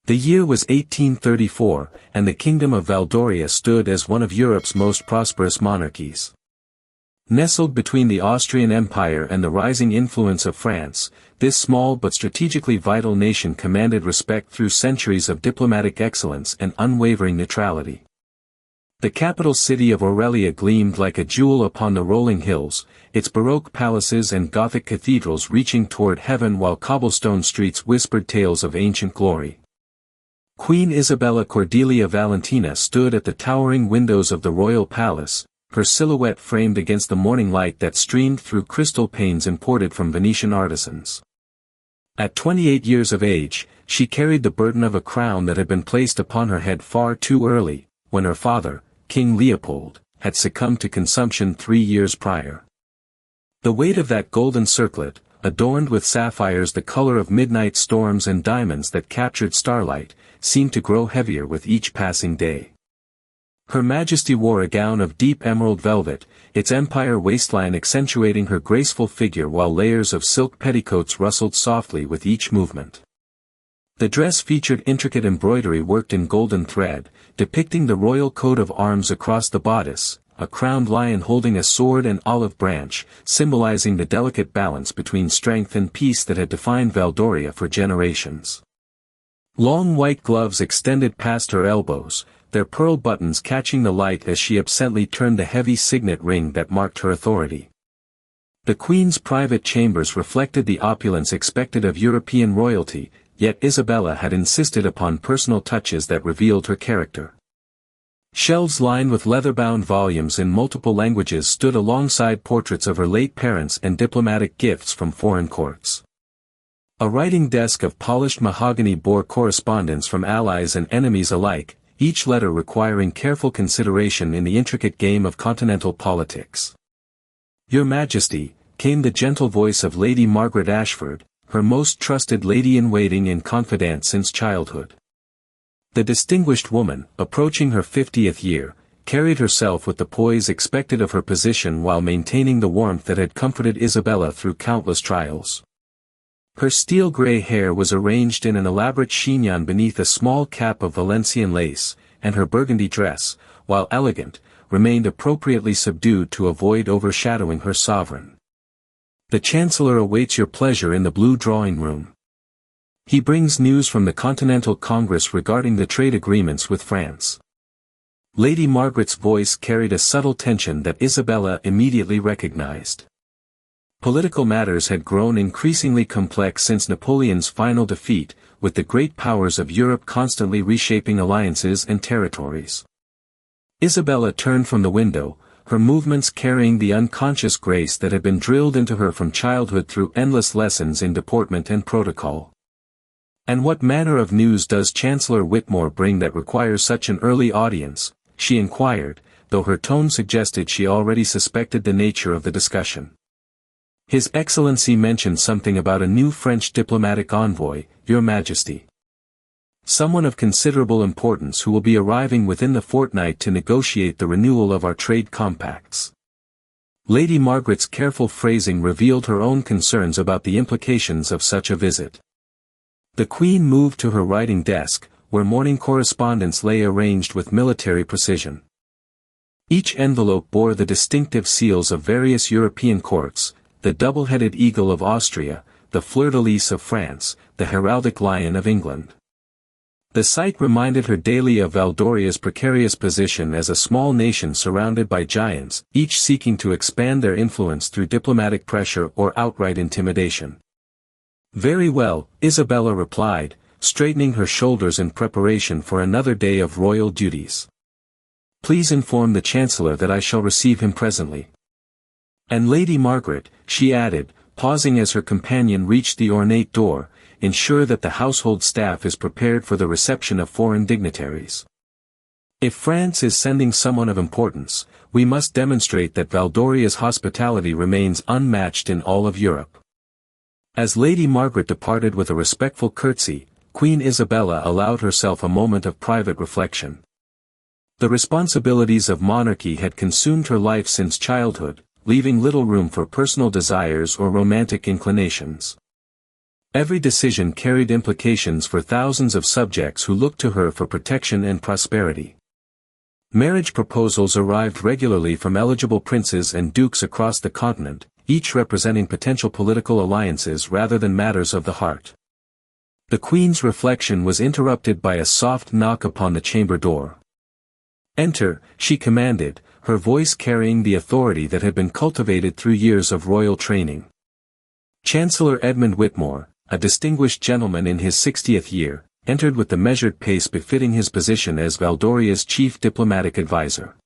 The year was 1834, and the Kingdom of Valdoria stood as one of Europe's most prosperous monarchies. Nestled between the Austrian Empire and the rising influence of France, this small but strategically vital nation commanded respect through centuries of diplomatic excellence and unwavering neutrality. The capital city of Aurelia gleamed like a jewel upon the rolling hills, its Baroque palaces and Gothic cathedrals reaching toward heaven while cobblestone streets whispered tales of ancient glory. Queen Isabella Cordelia Valentina stood at the towering windows of the royal palace, her silhouette framed against the morning light that streamed through crystal panes imported from Venetian artisans. At 28 years of age, she carried the burden of a crown that had been placed upon her head far too early, when her father, King Leopold, had succumbed to consumption 3 years prior. The weight of that golden circlet, adorned with sapphires the color of midnight storms and diamonds that captured starlight, seemed to grow heavier with each passing day. Her Majesty wore a gown of deep emerald velvet, its empire waistline accentuating her graceful figure while layers of silk petticoats rustled softly with each movement. The dress featured intricate embroidery worked in golden thread, depicting the royal coat of arms across the bodice, a crowned lion holding a sword and olive branch, symbolizing the delicate balance between strength and peace that had defined Valdoria for generations. Long white gloves extended past her elbows, their pearl buttons catching the light as she absently turned the heavy signet ring that marked her authority. The Queen's private chambers reflected the opulence expected of European royalty, yet Isabella had insisted upon personal touches that revealed her character. Shelves lined with leather-bound volumes in multiple languages stood alongside portraits of her late parents and diplomatic gifts from foreign courts. A writing desk of polished mahogany bore correspondence from allies and enemies alike, each letter requiring careful consideration in the intricate game of continental politics. "Your Majesty," came the gentle voice of Lady Margaret Ashford, her most trusted lady-in-waiting and confidante since childhood. The distinguished woman, approaching her 50th year, carried herself with the poise expected of her position while maintaining the warmth that had comforted Isabella through countless trials. Her steel-gray hair was arranged in an elaborate chignon beneath a small cap of Valencian lace, and her burgundy dress, while elegant, remained appropriately subdued to avoid overshadowing her sovereign. "The Chancellor awaits your pleasure in the blue drawing-room. He brings news from the Continental Congress regarding the trade agreements with France." Lady Margaret's voice carried a subtle tension that Isabella immediately recognized. Political matters had grown increasingly complex since Napoleon's final defeat, with the great powers of Europe constantly reshaping alliances and territories. Isabella turned from the window, her movements carrying the unconscious grace that had been drilled into her from childhood through endless lessons in deportment and protocol. "And what manner of news does Chancellor Whitmore bring that requires such an early audience?" she inquired, though her tone suggested she already suspected the nature of the discussion. "His Excellency mentioned something about a new French diplomatic envoy, Your Majesty. Someone of considerable importance who will be arriving within the fortnight to negotiate the renewal of our trade compacts." Lady Margaret's careful phrasing revealed her own concerns about the implications of such a visit. The Queen moved to her writing desk, where morning correspondence lay arranged with military precision. Each envelope bore the distinctive seals of various European courts, the double-headed eagle of Austria, the fleur-de-lis of France, the heraldic lion of England. The sight reminded her daily of Valdoria's precarious position as a small nation surrounded by giants, each seeking to expand their influence through diplomatic pressure or outright intimidation. "Very well," Isabella replied, straightening her shoulders in preparation for another day of royal duties. "Please inform the Chancellor that I shall receive him presently. And Lady Margaret," she added, pausing as her companion reached the ornate door, "ensure that the household staff is prepared for the reception of foreign dignitaries. If France is sending someone of importance, we must demonstrate that Valdoria's hospitality remains unmatched in all of Europe." As Lady Margaret departed with a respectful curtsy, Queen Isabella allowed herself a moment of private reflection. The responsibilities of monarchy had consumed her life since childhood, leaving little room for personal desires or romantic inclinations. Every decision carried implications for thousands of subjects who looked to her for protection and prosperity. Marriage proposals arrived regularly from eligible princes and dukes across the continent, each representing potential political alliances rather than matters of the heart. The Queen's reflection was interrupted by a soft knock upon the chamber door. "Enter," she commanded, her voice carrying the authority that had been cultivated through years of royal training. Chancellor Edmund Whitmore, a distinguished gentleman in his 60th year, entered with the measured pace befitting his position as Valdoria's chief diplomatic advisor.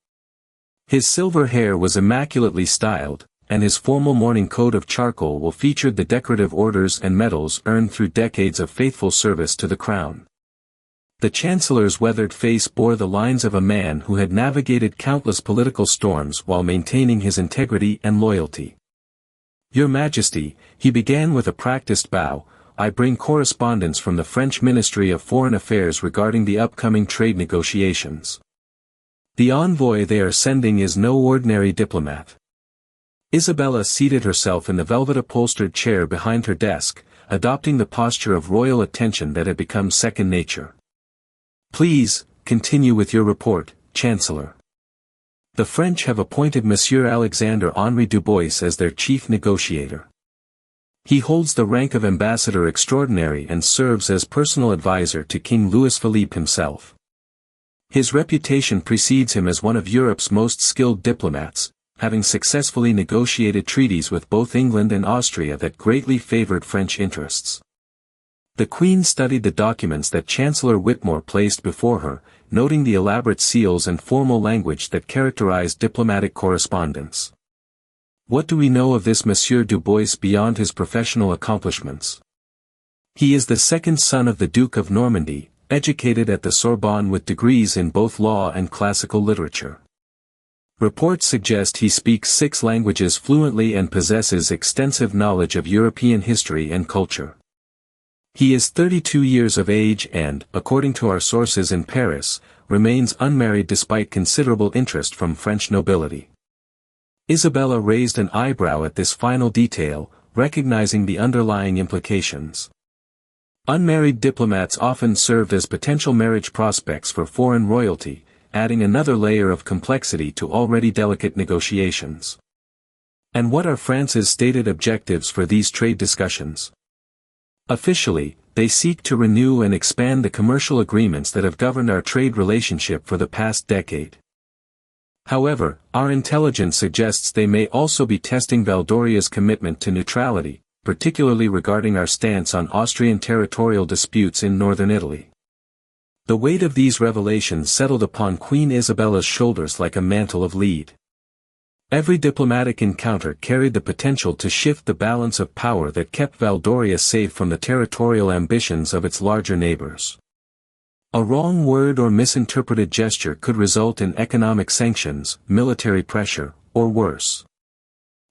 His silver hair was immaculately styled, and his formal morning coat of charcoal featured the decorative orders and medals earned through decades of faithful service to the crown. The Chancellor's weathered face bore the lines of a man who had navigated countless political storms while maintaining his integrity and loyalty. "Your Majesty," he began with a practiced bow, "I bring correspondence from the French Ministry of Foreign Affairs regarding the upcoming trade negotiations. The envoy they are sending is no ordinary diplomat." Isabella seated herself in the velvet-upholstered chair behind her desk, adopting the posture of royal attention that had become second nature. "Please, continue with your report, Chancellor." "The French have appointed Monsieur Alexandre-Henri Dubois as their chief negotiator. He holds the rank of ambassador extraordinary and serves as personal advisor to King Louis-Philippe himself. His reputation precedes him as one of Europe's most skilled diplomats, having successfully negotiated treaties with both England and Austria that greatly favored French interests." The Queen studied the documents that Chancellor Whitmore placed before her, noting the elaborate seals and formal language that characterized diplomatic correspondence. "What do we know of this Monsieur Dubois beyond his professional accomplishments?" "He is the second son of the Duke of Normandy, educated at the Sorbonne with degrees in both law and classical literature. Reports suggest he speaks 6 languages fluently and possesses extensive knowledge of European history and culture. He is 32 years of age and, according to our sources in Paris, remains unmarried despite considerable interest from French nobility." Isabella raised an eyebrow at this final detail, recognizing the underlying implications. Unmarried diplomats often served as potential marriage prospects for foreign royalty, adding another layer of complexity to already delicate negotiations. "And what are France's stated objectives for these trade discussions?" "Officially, they seek to renew and expand the commercial agreements that have governed our trade relationship for the past decade. However, our intelligence suggests they may also be testing Valdoria's commitment to neutrality, particularly regarding our stance on Austrian territorial disputes in northern Italy." The weight of these revelations settled upon Queen Isabella's shoulders like a mantle of lead. Every diplomatic encounter carried the potential to shift the balance of power that kept Valdoria safe from the territorial ambitions of its larger neighbors. A wrong word or misinterpreted gesture could result in economic sanctions, military pressure, or worse.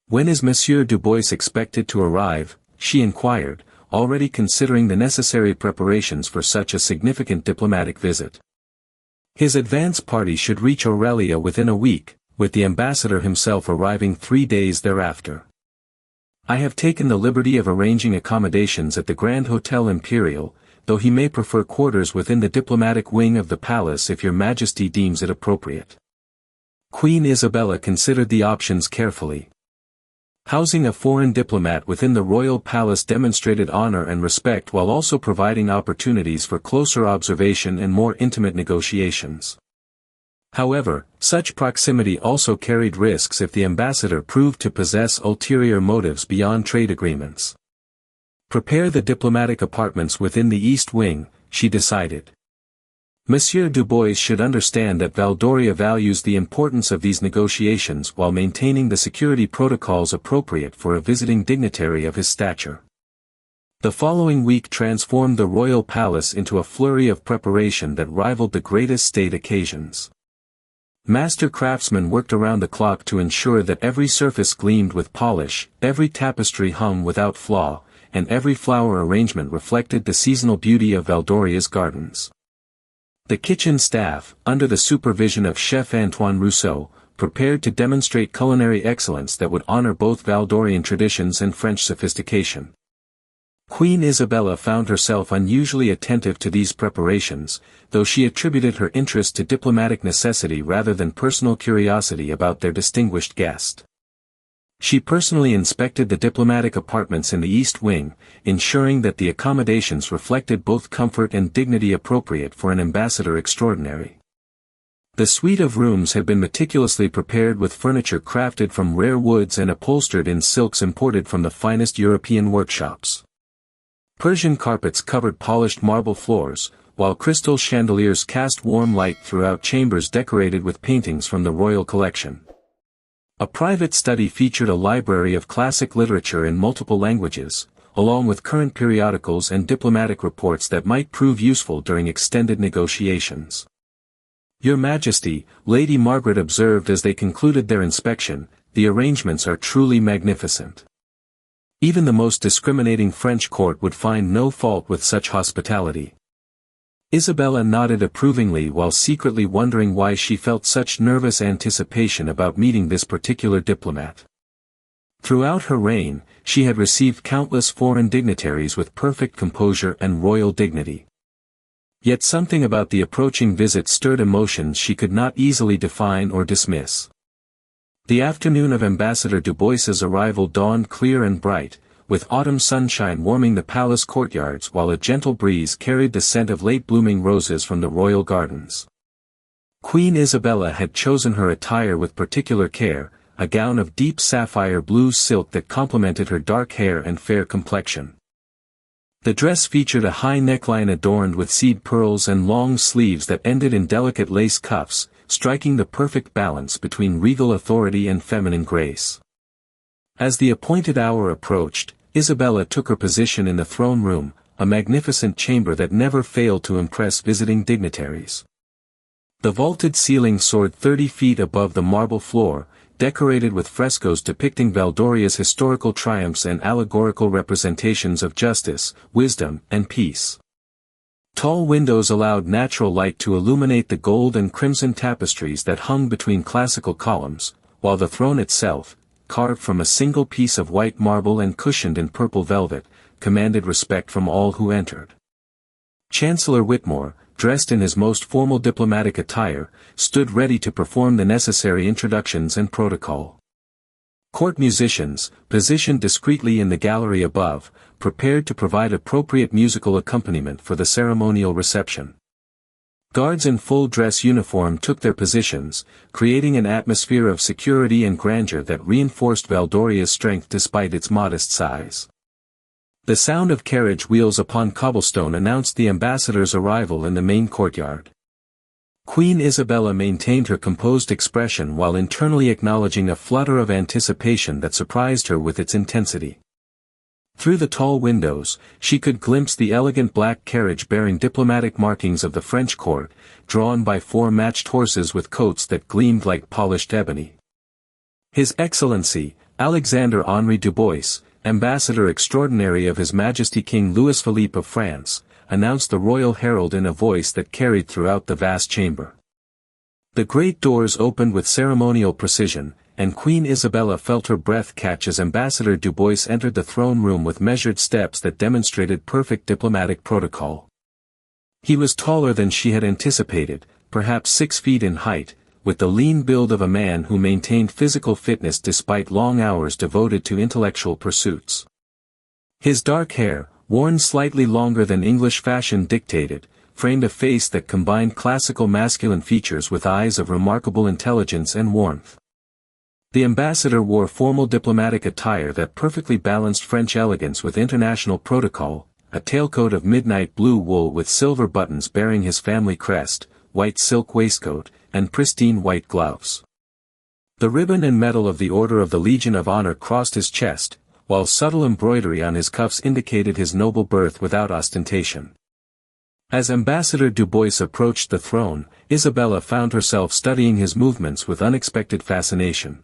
"When is Monsieur Dubois expected to arrive?" she inquired, already considering the necessary preparations for such a significant diplomatic visit. "His advance party should reach Aurelia within a week, with the ambassador himself arriving 3 days thereafter. I have taken the liberty of arranging accommodations at the Grand Hotel Imperial, though he may prefer quarters within the diplomatic wing of the palace if your Majesty deems it appropriate." Queen Isabella considered the options carefully. Housing a foreign diplomat within the royal palace demonstrated honor and respect while also providing opportunities for closer observation and more intimate negotiations. However, such proximity also carried risks if the ambassador proved to possess ulterior motives beyond trade agreements. "Prepare the diplomatic apartments within the East Wing," she decided. "Monsieur Dubois should understand that Valdoria values the importance of these negotiations while maintaining the security protocols appropriate for a visiting dignitary of his stature." The following week transformed the royal palace into a flurry of preparation that rivaled the greatest state occasions. Master craftsmen worked around the clock to ensure that every surface gleamed with polish, every tapestry hung without flaw, and every flower arrangement reflected the seasonal beauty of Valdoria's gardens. The kitchen staff, under the supervision of Chef Antoine Rousseau, prepared to demonstrate culinary excellence that would honor both Valdorian traditions and French sophistication. Queen Isabella found herself unusually attentive to these preparations, though she attributed her interest to diplomatic necessity rather than personal curiosity about their distinguished guest. She personally inspected the diplomatic apartments in the East Wing, ensuring that the accommodations reflected both comfort and dignity appropriate for an ambassador extraordinary. The suite of rooms had been meticulously prepared with furniture crafted from rare woods and upholstered in silks imported from the finest European workshops. Persian carpets covered polished marble floors, while crystal chandeliers cast warm light throughout chambers decorated with paintings from the royal collection. A private study featured a library of classic literature in multiple languages, along with current periodicals and diplomatic reports that might prove useful during extended negotiations. "Your Majesty," Lady Margaret observed as they concluded their inspection, "the arrangements are truly magnificent. Even the most discriminating French court would find no fault with such hospitality." Isabella nodded approvingly while secretly wondering why she felt such nervous anticipation about meeting this particular diplomat. Throughout her reign, she had received countless foreign dignitaries with perfect composure and royal dignity. Yet something about the approaching visit stirred emotions she could not easily define or dismiss. The afternoon of Ambassador Dubois's arrival dawned clear and bright, with autumn sunshine warming the palace courtyards while a gentle breeze carried the scent of late-blooming roses from the royal gardens. Queen Isabella had chosen her attire with particular care, a gown of deep sapphire blue silk that complemented her dark hair and fair complexion. The dress featured a high neckline adorned with seed pearls and long sleeves that ended in delicate lace cuffs, striking the perfect balance between regal authority and feminine grace. As the appointed hour approached, Isabella took her position in the throne room, a magnificent chamber that never failed to impress visiting dignitaries. The vaulted ceiling soared 30 feet above the marble floor, decorated with frescoes depicting Valdoria's historical triumphs and allegorical representations of justice, wisdom, and peace. Tall windows allowed natural light to illuminate the gold and crimson tapestries that hung between classical columns, while the throne itself, carved from a single piece of white marble and cushioned in purple velvet, commanded respect from all who entered. Chancellor Whitmore, dressed in his most formal diplomatic attire, stood ready to perform the necessary introductions and protocol. Court musicians, positioned discreetly in the gallery above, prepared to provide appropriate musical accompaniment for the ceremonial reception. Guards in full dress uniform took their positions, creating an atmosphere of security and grandeur that reinforced Valdoria's strength despite its modest size. The sound of carriage wheels upon cobblestone announced the ambassador's arrival in the main courtyard. Queen Isabella maintained her composed expression while internally acknowledging a flutter of anticipation that surprised her with its intensity. Through the tall windows, she could glimpse the elegant black carriage bearing diplomatic markings of the French court, drawn by 4 matched horses with coats that gleamed like polished ebony. His Excellency, Alexandre Henri Dubois, Ambassador Extraordinary of His Majesty King Louis-Philippe of France, announced the royal herald in a voice that carried throughout the vast chamber. The great doors opened with ceremonial precision, and Queen Isabella felt her breath catch as Ambassador Dubois entered the throne room with measured steps that demonstrated perfect diplomatic protocol. He was taller than she had anticipated, perhaps 6 feet in height, with the lean build of a man who maintained physical fitness despite long hours devoted to intellectual pursuits. His dark hair, worn slightly longer than English fashion dictated, framed a face that combined classical masculine features with eyes of remarkable intelligence and warmth. The ambassador wore formal diplomatic attire that perfectly balanced French elegance with international protocol, a tailcoat of midnight blue wool with silver buttons bearing his family crest, white silk waistcoat, and pristine white gloves. The ribbon and medal of the Order of the Legion of Honor crossed his chest, while subtle embroidery on his cuffs indicated his noble birth without ostentation. As Ambassador Dubois approached the throne, Isabella found herself studying his movements with unexpected fascination.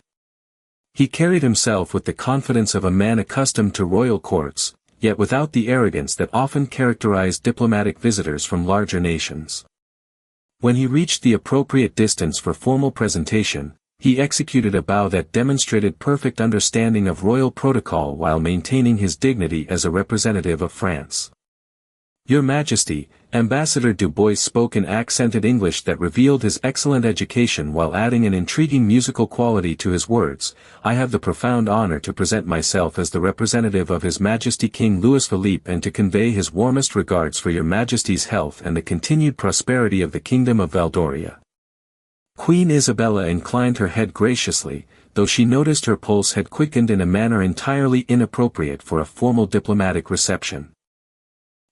He carried himself with the confidence of a man accustomed to royal courts, yet without the arrogance that often characterized diplomatic visitors from larger nations. When he reached the appropriate distance for formal presentation, He executed a bow that demonstrated perfect understanding of royal protocol while maintaining his dignity as a representative of France. "Your Majesty," Ambassador Du Bois spoke in accented English that revealed his excellent education while adding an intriguing musical quality to his words, "I have the profound honor to present myself as the representative of His Majesty King Louis Philippe and to convey his warmest regards for Your Majesty's health and the continued prosperity of the Kingdom of Valdoria." Queen Isabella inclined her head graciously, though she noticed her pulse had quickened in a manner entirely inappropriate for a formal diplomatic reception.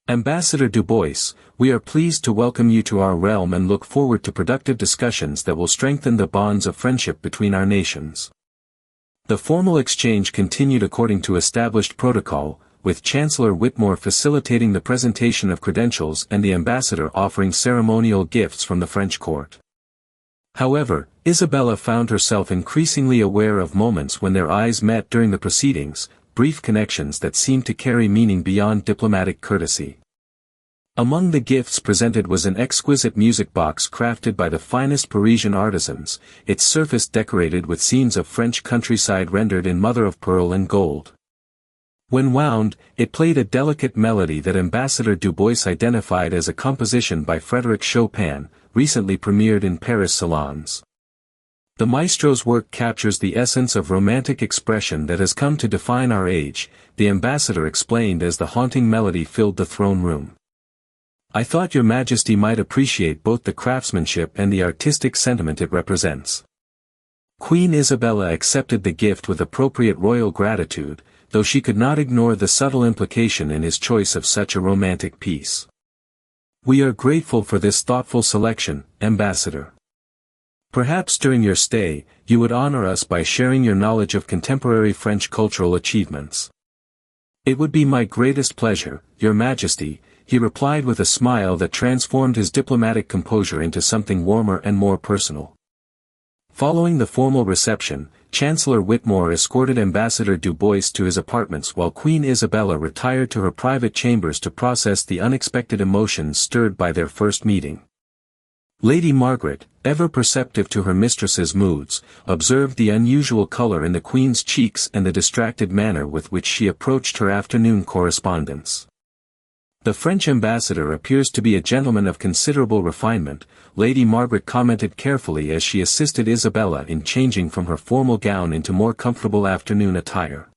"Ambassador Du Bois, we are pleased to welcome you to our realm and look forward to productive discussions that will strengthen the bonds of friendship between our nations." The formal exchange continued according to established protocol, with Chancellor Whitmore facilitating the presentation of credentials and the ambassador offering ceremonial gifts from the French court. However, Isabella found herself increasingly aware of moments when their eyes met during the proceedings, brief connections that seemed to carry meaning beyond diplomatic courtesy. Among the gifts presented was an exquisite music box crafted by the finest Parisian artisans, its surface decorated with scenes of French countryside rendered in mother-of-pearl and gold. When wound, it played a delicate melody that Ambassador Du Bois identified as a composition by Frédéric Chopin, recently premiered in Paris salons. The maestro's work captures the essence of romantic expression that has come to define our age, the ambassador explained as the haunting melody filled the throne room. "I thought Your Majesty might appreciate both the craftsmanship and the artistic sentiment it represents." Queen Isabella accepted the gift with appropriate royal gratitude, though she could not ignore the subtle implication in his choice of such a romantic piece. "We are grateful for this thoughtful selection, Ambassador. Perhaps during your stay, you would honor us by sharing your knowledge of contemporary French cultural achievements." "It would be my greatest pleasure, Your Majesty," he replied with a smile that transformed his diplomatic composure into something warmer and more personal. Following the formal reception, Chancellor Whitmore escorted Ambassador Du Bois to his apartments while Queen Isabella retired to her private chambers to process the unexpected emotions stirred by their first meeting. Lady Margaret, ever perceptive to her mistress's moods, observed the unusual color in the Queen's cheeks and the distracted manner with which she approached her afternoon correspondence. "The French ambassador appears to be a gentleman of considerable refinement," Lady Margaret commented carefully as she assisted Isabella in changing from her formal gown into more comfortable afternoon attire.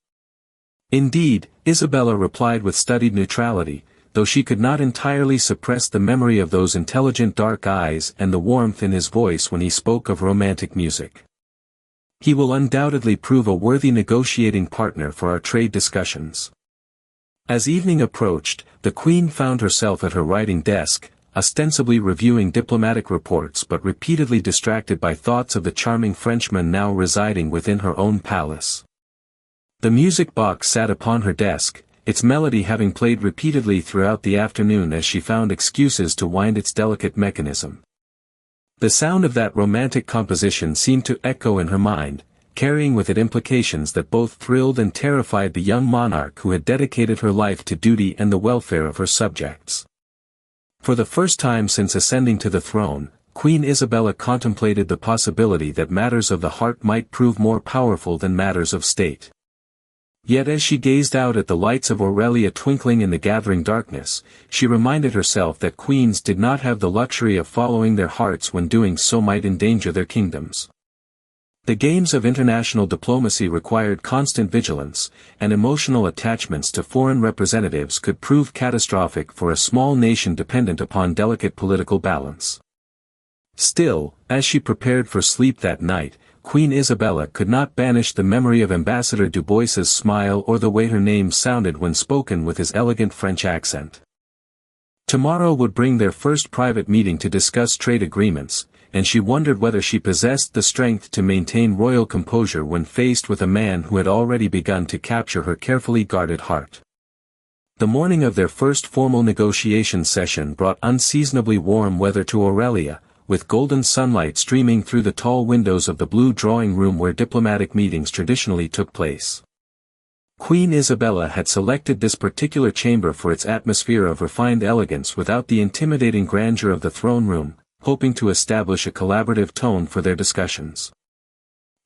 "Indeed," Isabella replied with studied neutrality, though she could not entirely suppress the memory of those intelligent dark eyes and the warmth in his voice when he spoke of romantic music. "He will undoubtedly prove a worthy negotiating partner for our trade discussions." As evening approached, the Queen found herself at her writing desk, ostensibly reviewing diplomatic reports but repeatedly distracted by thoughts of the charming Frenchman now residing within her own palace. The music box sat upon her desk, its melody having played repeatedly throughout the afternoon as she found excuses to wind its delicate mechanism. The sound of that romantic composition seemed to echo in her mind, carrying with it implications that both thrilled and terrified the young monarch who had dedicated her life to duty and the welfare of her subjects. For the first time since ascending to the throne, Queen Isabella contemplated the possibility that matters of the heart might prove more powerful than matters of state. Yet as she gazed out at the lights of Aurelia twinkling in the gathering darkness, she reminded herself that queens did not have the luxury of following their hearts when doing so might endanger their kingdoms. The games of international diplomacy required constant vigilance, and emotional attachments to foreign representatives could prove catastrophic for a small nation dependent upon delicate political balance. Still, as she prepared for sleep that night, Queen Isabella could not banish the memory of Ambassador Du Bois's smile or the way her name sounded when spoken with his elegant French accent. Tomorrow would bring their first private meeting to discuss trade agreements, and she wondered whether she possessed the strength to maintain royal composure when faced with a man who had already begun to capture her carefully guarded heart. The morning of their first formal negotiation session brought unseasonably warm weather to Aurelia, with golden sunlight streaming through the tall windows of the blue drawing room where diplomatic meetings traditionally took place. Queen Isabella had selected this particular chamber for its atmosphere of refined elegance without the intimidating grandeur of the throne room, hoping to establish a collaborative tone for their discussions.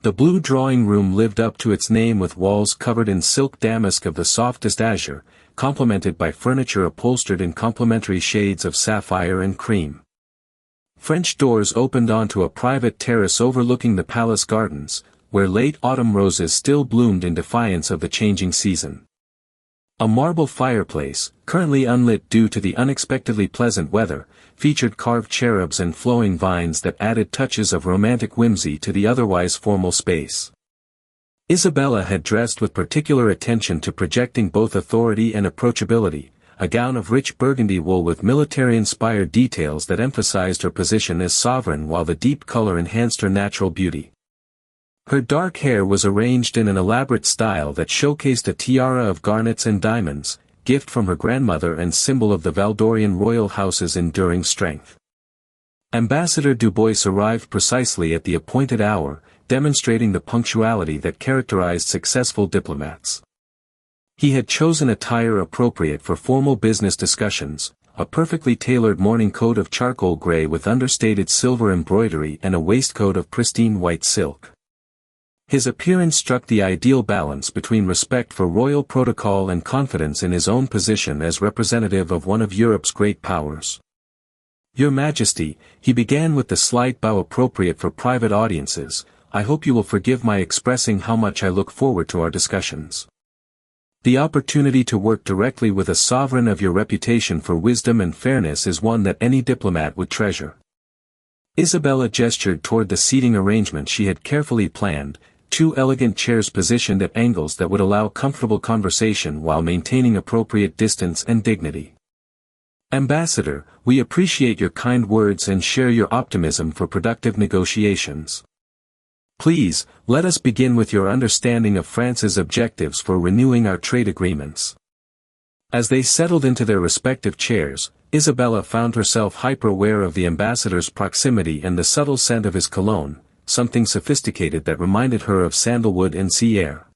The blue drawing room lived up to its name with walls covered in silk damask of the softest azure, complemented by furniture upholstered in complementary shades of sapphire and cream. French doors opened onto a private terrace overlooking the palace gardens, where late autumn roses still bloomed in defiance of the changing season. A marble fireplace, currently unlit due to the unexpectedly pleasant weather, featured carved cherubs and flowing vines that added touches of romantic whimsy to the otherwise formal space. Isabella had dressed with particular attention to projecting both authority and approachability, a gown of rich burgundy wool with military-inspired details that emphasized her position as sovereign while the deep color enhanced her natural beauty. Her dark hair was arranged in an elaborate style that showcased a tiara of garnets and diamonds, gift from her grandmother and symbol of the Valdorian royal house's enduring strength. Ambassador Dubois arrived precisely at the appointed hour, demonstrating the punctuality that characterized successful diplomats. He had chosen attire appropriate for formal business discussions, a perfectly tailored morning coat of charcoal gray with understated silver embroidery and a waistcoat of pristine white silk. His appearance struck the ideal balance between respect for royal protocol and confidence in his own position as representative of one of Europe's great powers. "Your Majesty," he began with the slight bow appropriate for private audiences, "I hope you will forgive my expressing how much I look forward to our discussions. The opportunity to work directly with a sovereign of your reputation for wisdom and fairness is one that any diplomat would treasure." Isabella gestured toward the seating arrangement she had carefully planned, two elegant chairs positioned at angles that would allow comfortable conversation while maintaining appropriate distance and dignity. "Ambassador, we appreciate your kind words and share your optimism for productive negotiations. Please, let us begin with your understanding of France's objectives for renewing our trade agreements." As they settled into their respective chairs, Isabella found herself hyper-aware of the ambassador's proximity and the subtle scent of his cologne, something sophisticated that reminded her of sandalwood and sea air.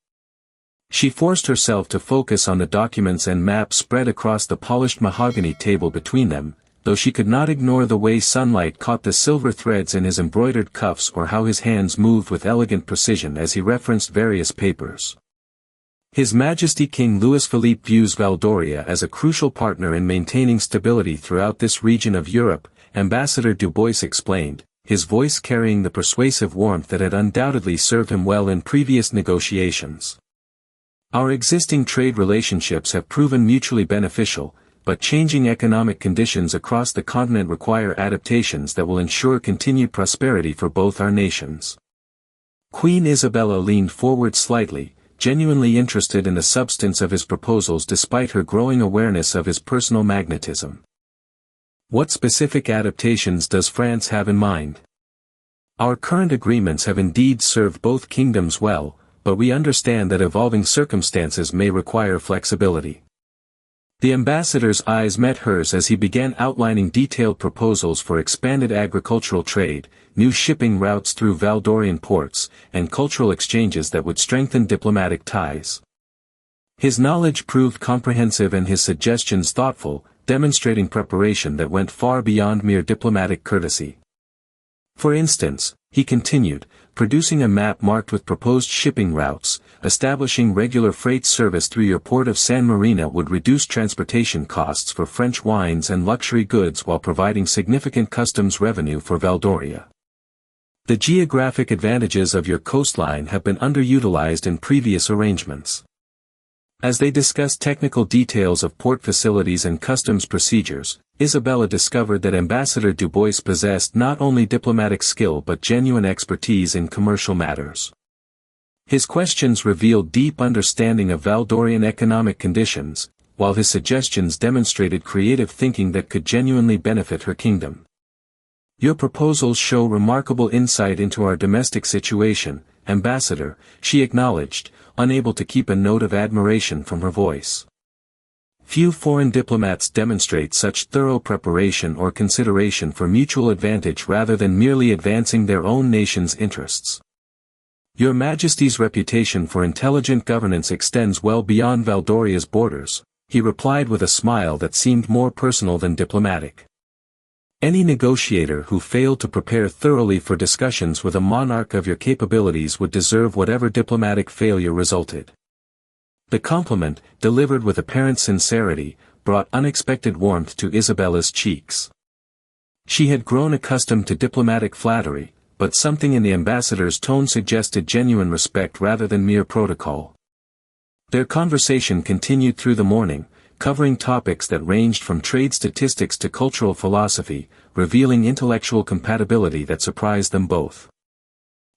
She forced herself to focus on the documents and maps spread across the polished mahogany table between them, though she could not ignore the way sunlight caught the silver threads in his embroidered cuffs or how his hands moved with elegant precision as he referenced various papers. His Majesty King Louis-Philippe views Valdoria as a crucial partner in maintaining stability throughout this region of Europe, Ambassador Dubois explained, his voice carrying the persuasive warmth that had undoubtedly served him well in previous negotiations. "Our existing trade relationships have proven mutually beneficial, but changing economic conditions across the continent require adaptations that will ensure continued prosperity for both our nations." Queen Isabella leaned forward slightly, genuinely interested in the substance of his proposals despite her growing awareness of his personal magnetism. "What specific adaptations does France have in mind? Our current agreements have indeed served both kingdoms well, but we understand that evolving circumstances may require flexibility." The ambassador's eyes met hers as he began outlining detailed proposals for expanded agricultural trade, new shipping routes through Valdorian ports, and cultural exchanges that would strengthen diplomatic ties. His knowledge proved comprehensive and his suggestions thoughtful, demonstrating preparation that went far beyond mere diplomatic courtesy. For instance, he continued, producing a map marked with proposed shipping routes, establishing regular freight service through your port of San Marino would reduce transportation costs for French wines and luxury goods while providing significant customs revenue for Valdoria. The geographic advantages of your coastline have been underutilized in previous arrangements. As they discussed technical details of port facilities and customs procedures, Isabella discovered that Ambassador Dubois possessed not only diplomatic skill but genuine expertise in commercial matters. His questions revealed deep understanding of Valdorian economic conditions, while his suggestions demonstrated creative thinking that could genuinely benefit her kingdom. "Your proposals show remarkable insight into our domestic situation, Ambassador," she acknowledged, unable to keep a note of admiration from her voice. Few foreign diplomats demonstrate such thorough preparation or consideration for mutual advantage rather than merely advancing their own nation's interests. "Your Majesty's reputation for intelligent governance extends well beyond Valdoria's borders," he replied with a smile that seemed more personal than diplomatic. Any negotiator who failed to prepare thoroughly for discussions with a monarch of your capabilities would deserve whatever diplomatic failure resulted. The compliment, delivered with apparent sincerity, brought unexpected warmth to Isabella's cheeks. She had grown accustomed to diplomatic flattery, but something in the ambassador's tone suggested genuine respect rather than mere protocol. Their conversation continued through the morning, covering topics that ranged from trade statistics to cultural philosophy, revealing intellectual compatibility that surprised them both.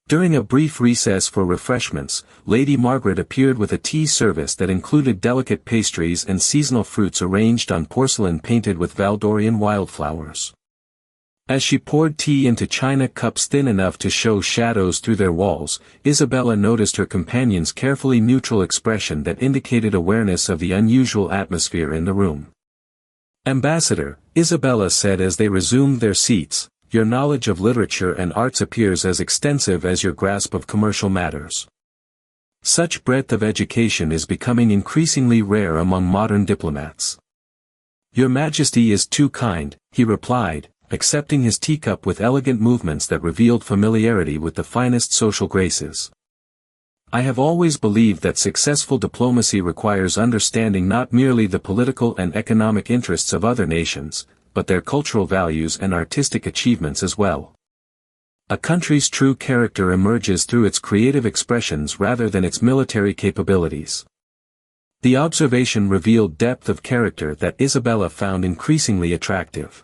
During a brief recess for refreshments, Lady Margaret appeared with a tea service that included delicate pastries and seasonal fruits arranged on porcelain painted with Valdorian wildflowers. As she poured tea into china cups thin enough to show shadows through their walls, Isabella noticed her companion's carefully neutral expression that indicated awareness of the unusual atmosphere in the room. "Ambassador," Isabella said as they resumed their seats, "your knowledge of literature and arts appears as extensive as your grasp of commercial matters. Such breadth of education is becoming increasingly rare among modern diplomats." "Your Majesty is too kind," he replied, accepting his teacup with elegant movements that revealed familiarity with the finest social graces. "I have always believed that successful diplomacy requires understanding not merely the political and economic interests of other nations, but their cultural values and artistic achievements as well. A country's true character emerges through its creative expressions rather than its military capabilities." The observation revealed depth of character that Isabella found increasingly attractive.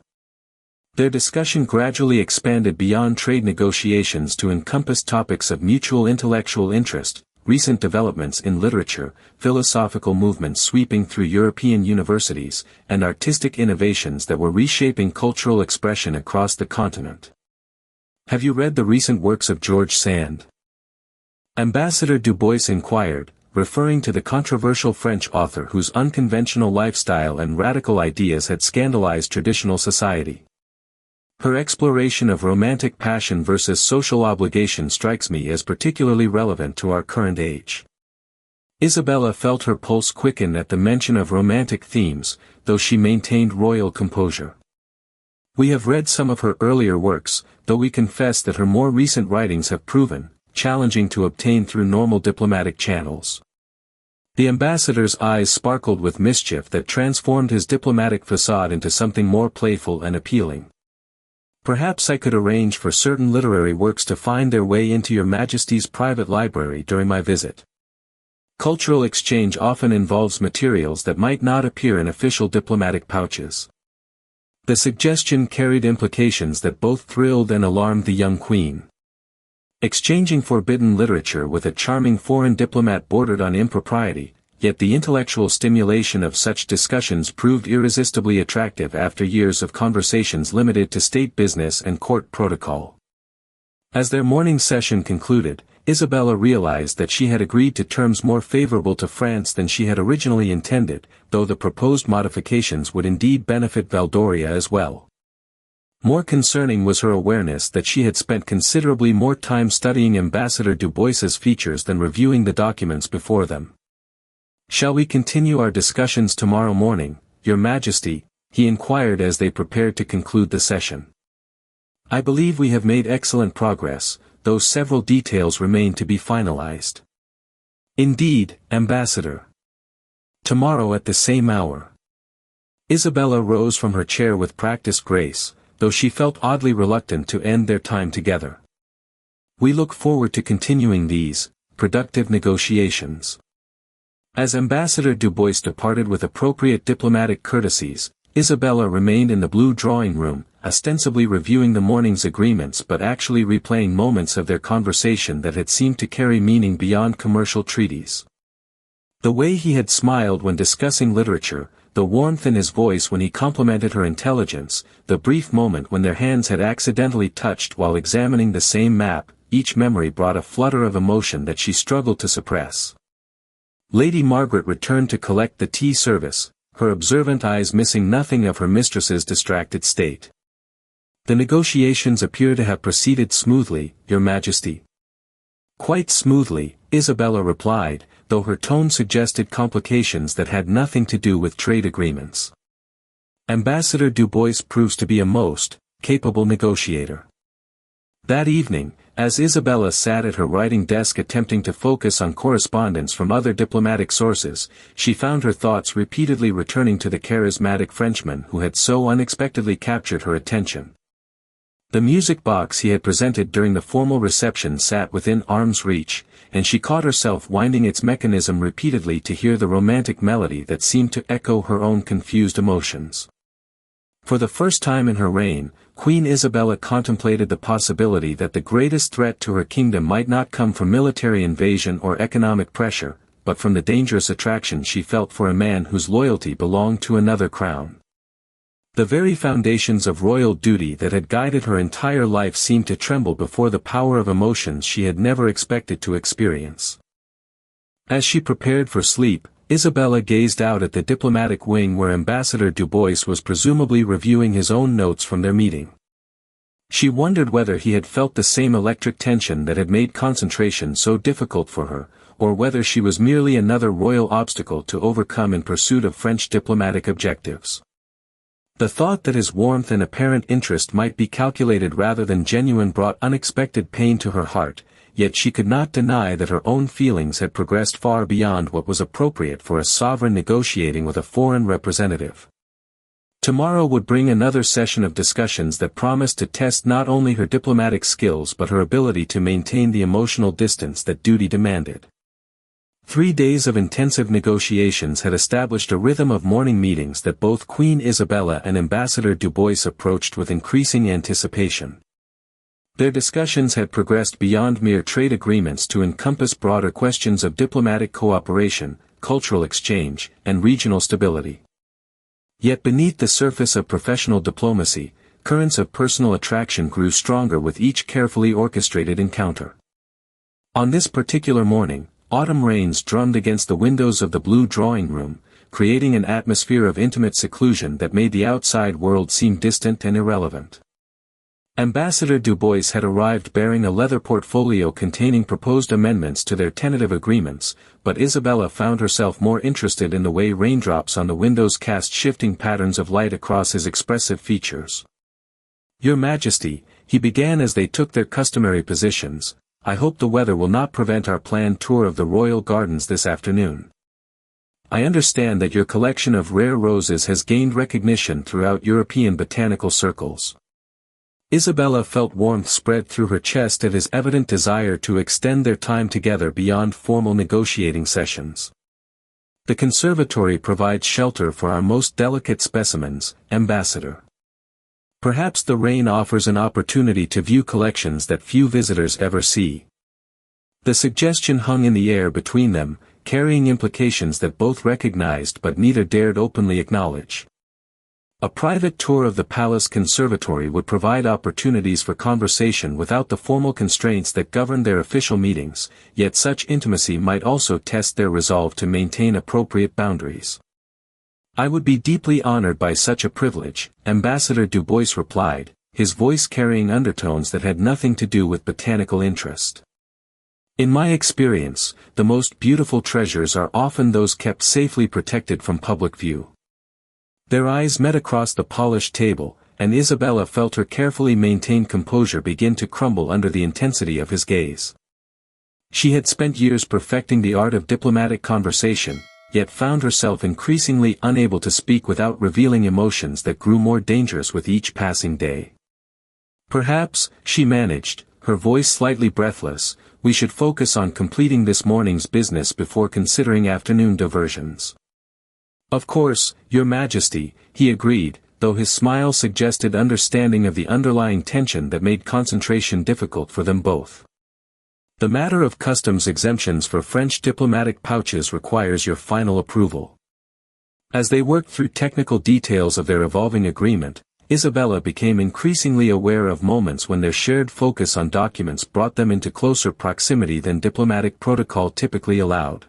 Their discussion gradually expanded beyond trade negotiations to encompass topics of mutual intellectual interest, recent developments in literature, philosophical movements sweeping through European universities, and artistic innovations that were reshaping cultural expression across the continent. "Have you read the recent works of George Sand?" Ambassador Dubois inquired, referring to the controversial French author whose unconventional lifestyle and radical ideas had scandalized traditional society. "Her exploration of romantic passion versus social obligation strikes me as particularly relevant to our current age." Isabella felt her pulse quicken at the mention of romantic themes, though she maintained royal composure. "We have read some of her earlier works, though we confess that her more recent writings have proven challenging to obtain through normal diplomatic channels." The ambassador's eyes sparkled with mischief that transformed his diplomatic facade into something more playful and appealing. "Perhaps I could arrange for certain literary works to find their way into your Majesty's private library during my visit. Cultural exchange often involves materials that might not appear in official diplomatic pouches." The suggestion carried implications that both thrilled and alarmed the young queen. Exchanging forbidden literature with a charming foreign diplomat bordered on impropriety, yet the intellectual stimulation of such discussions proved irresistibly attractive after years of conversations limited to state business and court protocol. As their morning session concluded, Isabella realized that she had agreed to terms more favorable to France than she had originally intended, though the proposed modifications would indeed benefit Valdoria as well. More concerning was her awareness that she had spent considerably more time studying Ambassador Dubois's features than reviewing the documents before them. "Shall we continue our discussions tomorrow morning, Your Majesty?" he inquired as they prepared to conclude the session. "I believe we have made excellent progress, though several details remain to be finalized." "Indeed, Ambassador. Tomorrow at the same hour." Isabella rose from her chair with practiced grace, though she felt oddly reluctant to end their time together. "We look forward to continuing these productive negotiations." As Ambassador Dubois departed with appropriate diplomatic courtesies, Isabella remained in the blue drawing room, ostensibly reviewing the morning's agreements but actually replaying moments of their conversation that had seemed to carry meaning beyond commercial treaties. The way he had smiled when discussing literature, the warmth in his voice when he complimented her intelligence, the brief moment when their hands had accidentally touched while examining the same map, each memory brought a flutter of emotion that she struggled to suppress. Lady Margaret returned to collect the tea service, her observant eyes missing nothing of her mistress's distracted state. "The negotiations appear to have proceeded smoothly, Your Majesty." "Quite smoothly," Isabella replied, though her tone suggested complications that had nothing to do with trade agreements. "Ambassador Dubois proves to be a most capable negotiator. That evening, as Isabella sat at her writing desk attempting to focus on correspondence from other diplomatic sources, she found her thoughts repeatedly returning to the charismatic Frenchman who had so unexpectedly captured her attention. The music box he had presented during the formal reception sat within arm's reach, and she caught herself winding its mechanism repeatedly to hear the romantic melody that seemed to echo her own confused emotions. For the first time in her reign, Queen Isabella contemplated the possibility that the greatest threat to her kingdom might not come from military invasion or economic pressure, but from the dangerous attraction she felt for a man whose loyalty belonged to another crown. The very foundations of royal duty that had guided her entire life seemed to tremble before the power of emotions she had never expected to experience. As she prepared for sleep, Isabella gazed out at the diplomatic wing where Ambassador Dubois was presumably reviewing his own notes from their meeting. She wondered whether he had felt the same electric tension that had made concentration so difficult for her, or whether she was merely another royal obstacle to overcome in pursuit of French diplomatic objectives. The thought that his warmth and apparent interest might be calculated rather than genuine brought unexpected pain to her heart, yet she could not deny that her own feelings had progressed far beyond what was appropriate for a sovereign negotiating with a foreign representative. Tomorrow would bring another session of discussions that promised to test not only her diplomatic skills but her ability to maintain the emotional distance that duty demanded. 3 days of intensive negotiations had established a rhythm of morning meetings that both Queen Isabella and Ambassador Dubois approached with increasing anticipation. Their discussions had progressed beyond mere trade agreements to encompass broader questions of diplomatic cooperation, cultural exchange, and regional stability. Yet beneath the surface of professional diplomacy, currents of personal attraction grew stronger with each carefully orchestrated encounter. On this particular morning, autumn rains drummed against the windows of the blue drawing room, creating an atmosphere of intimate seclusion that made the outside world seem distant and irrelevant. Ambassador Dubois had arrived bearing a leather portfolio containing proposed amendments to their tentative agreements, but Isabella found herself more interested in the way raindrops on the windows cast shifting patterns of light across his expressive features. "Your Majesty," he began as they took their customary positions, "I hope the weather will not prevent our planned tour of the royal gardens this afternoon. I understand that your collection of rare roses has gained recognition throughout European botanical circles." Isabella felt warmth spread through her chest at his evident desire to extend their time together beyond formal negotiating sessions. "The conservatory provides shelter for our most delicate specimens, Ambassador. Perhaps the rain offers an opportunity to view collections that few visitors ever see." The suggestion hung in the air between them, carrying implications that both recognized but neither dared openly acknowledge. A private tour of the palace conservatory would provide opportunities for conversation without the formal constraints that governed their official meetings, yet such intimacy might also test their resolve to maintain appropriate boundaries. "I would be deeply honored by such a privilege," Ambassador Dubois replied, his voice carrying undertones that had nothing to do with botanical interest. "In my experience, the most beautiful treasures are often those kept safely protected from public view." Their eyes met across the polished table, and Isabella felt her carefully maintained composure begin to crumble under the intensity of his gaze. She had spent years perfecting the art of diplomatic conversation, yet found herself increasingly unable to speak without revealing emotions that grew more dangerous with each passing day. "Perhaps," she managed, her voice slightly breathless, "we should focus on completing this morning's business before considering afternoon diversions." "Of course, Your Majesty," he agreed, though his smile suggested understanding of the underlying tension that made concentration difficult for them both. "The matter of customs exemptions for French diplomatic pouches requires your final approval." As they worked through technical details of their evolving agreement, Isabella became increasingly aware of moments when their shared focus on documents brought them into closer proximity than diplomatic protocol typically allowed.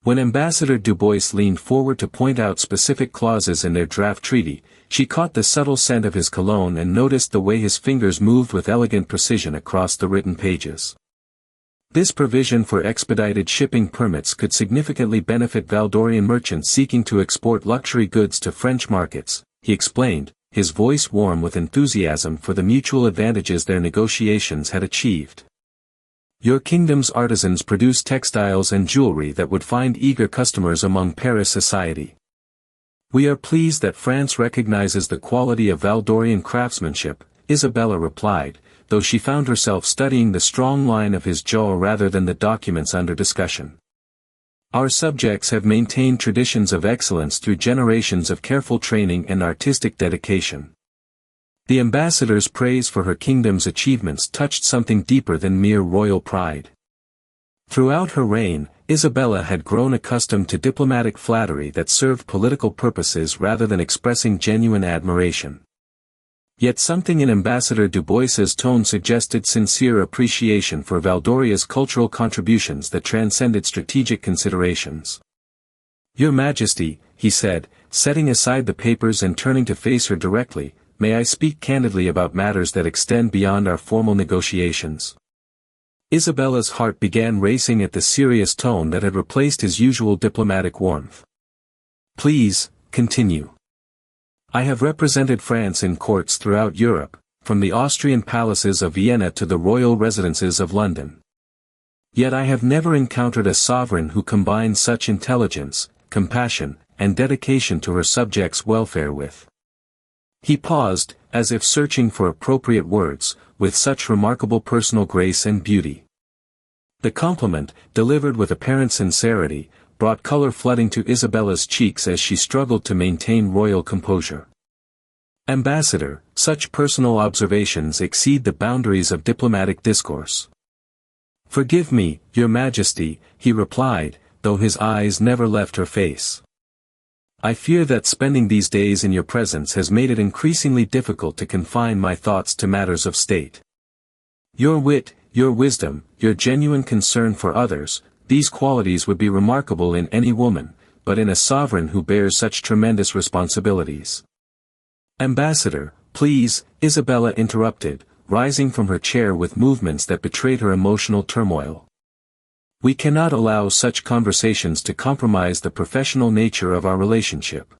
When Ambassador Dubois leaned forward to point out specific clauses in their draft treaty, she caught the subtle scent of his cologne and noticed the way his fingers moved with elegant precision across the written pages. This provision for expedited shipping permits could significantly benefit Valdorian merchants seeking to export luxury goods to French markets, he explained, his voice warm with enthusiasm for the mutual advantages their negotiations had achieved. Your kingdom's artisans produce textiles and jewelry that would find eager customers among Paris society. We are pleased that France recognizes the quality of Valdorian craftsmanship, Isabella replied, though she found herself studying the strong line of his jaw rather than the documents under discussion. Our subjects have maintained traditions of excellence through generations of careful training and artistic dedication. The ambassador's praise for her kingdom's achievements touched something deeper than mere royal pride. Throughout her reign, Isabella had grown accustomed to diplomatic flattery that served political purposes rather than expressing genuine admiration. Yet something in Ambassador Dubois's tone suggested sincere appreciation for Valdoria's cultural contributions that transcended strategic considerations. Your Majesty, he said, setting aside the papers and turning to face her directly, may I speak candidly about matters that extend beyond our formal negotiations? Isabella's heart began racing at the serious tone that had replaced his usual diplomatic warmth. Please, continue. I have represented France in courts throughout Europe, from the Austrian palaces of Vienna to the royal residences of London. Yet I have never encountered a sovereign who combines such intelligence, compassion, and dedication to her subjects' welfare with. He paused, as if searching for appropriate words, with such remarkable personal grace and beauty. The compliment, delivered with apparent sincerity, brought color flooding to Isabella's cheeks as she struggled to maintain royal composure. Ambassador, such personal observations exceed the boundaries of diplomatic discourse. Forgive me, Your Majesty, he replied, though his eyes never left her face. I fear that spending these days in your presence has made it increasingly difficult to confine my thoughts to matters of state. Your wit, your wisdom, your genuine concern for others, these qualities would be remarkable in any woman, but in a sovereign who bears such tremendous responsibilities. Ambassador, please, Isabella interrupted, rising from her chair with movements that betrayed her emotional turmoil. We cannot allow such conversations to compromise the professional nature of our relationship.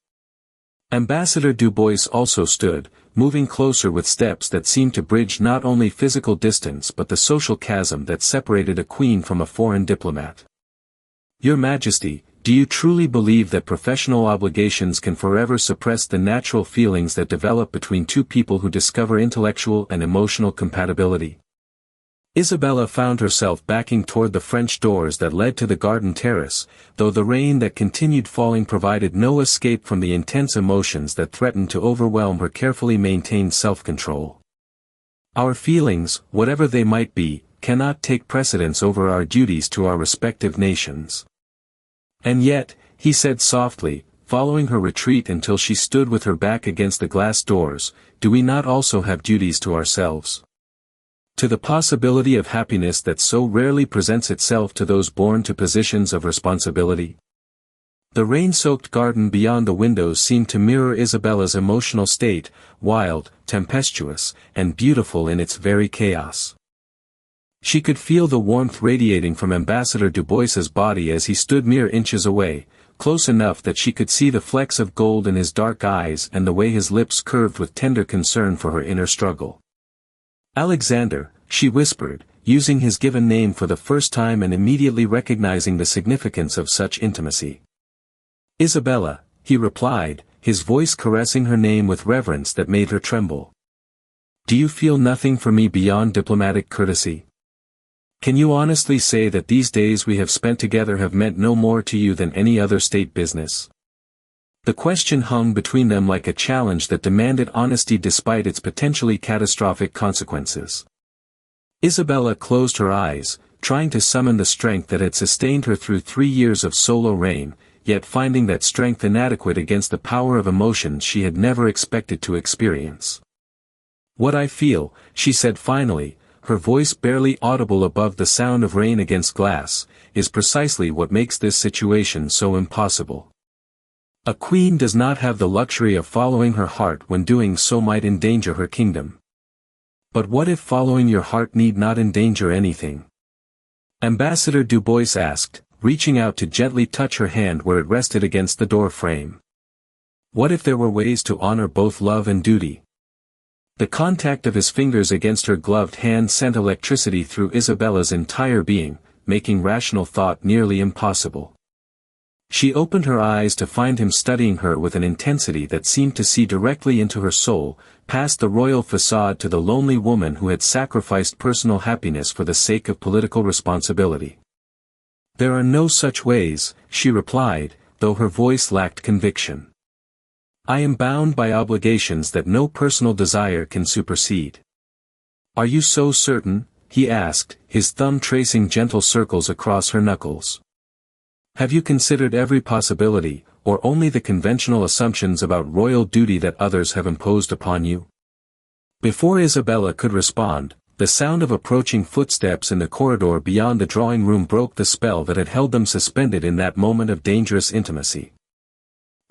Ambassador Dubois also stood, moving closer with steps that seemed to bridge not only physical distance but the social chasm that separated a queen from a foreign diplomat. Your Majesty, do you truly believe that professional obligations can forever suppress the natural feelings that develop between two people who discover intellectual and emotional compatibility? Isabella found herself backing toward the French doors that led to the garden terrace, though the rain that continued falling provided no escape from the intense emotions that threatened to overwhelm her carefully maintained self-control. Our feelings, whatever they might be, cannot take precedence over our duties to our respective nations. And yet, he said softly, following her retreat until she stood with her back against the glass doors, do we not also have duties to ourselves? To the possibility of happiness that so rarely presents itself to those born to positions of responsibility? The rain-soaked garden beyond the windows seemed to mirror Isabella's emotional state, wild, tempestuous, and beautiful in its very chaos. She could feel the warmth radiating from Ambassador Dubois's body as he stood mere inches away, close enough that she could see the flecks of gold in his dark eyes and the way his lips curved with tender concern for her inner struggle. Alexander, she whispered, using his given name for the first time and immediately recognizing the significance of such intimacy. Isabella, he replied, his voice caressing her name with reverence that made her tremble. Do you feel nothing for me beyond diplomatic courtesy? Can you honestly say that these days we have spent together have meant no more to you than any other state business? The question hung between them like a challenge that demanded honesty despite its potentially catastrophic consequences. Isabella closed her eyes, trying to summon the strength that had sustained her through 3 years of solo reign, yet finding that strength inadequate against the power of emotions she had never expected to experience. What I feel, she said finally, her voice barely audible above the sound of rain against glass, is precisely what makes this situation so impossible. A queen does not have the luxury of following her heart when doing so might endanger her kingdom. But what if following your heart need not endanger anything? Ambassador Dubois asked, reaching out to gently touch her hand where it rested against the door frame. What if there were ways to honor both love and duty? The contact of his fingers against her gloved hand sent electricity through Isabella's entire being, making rational thought nearly impossible. She opened her eyes to find him studying her with an intensity that seemed to see directly into her soul, past the royal facade to the lonely woman who had sacrificed personal happiness for the sake of political responsibility. "There are no such ways," she replied, though her voice lacked conviction. "I am bound by obligations that no personal desire can supersede." "Are you so certain?" he asked, his thumb tracing gentle circles across her knuckles. "Have you considered every possibility, or only the conventional assumptions about royal duty that others have imposed upon you?" Before Isabella could respond, the sound of approaching footsteps in the corridor beyond the drawing room broke the spell that had held them suspended in that moment of dangerous intimacy.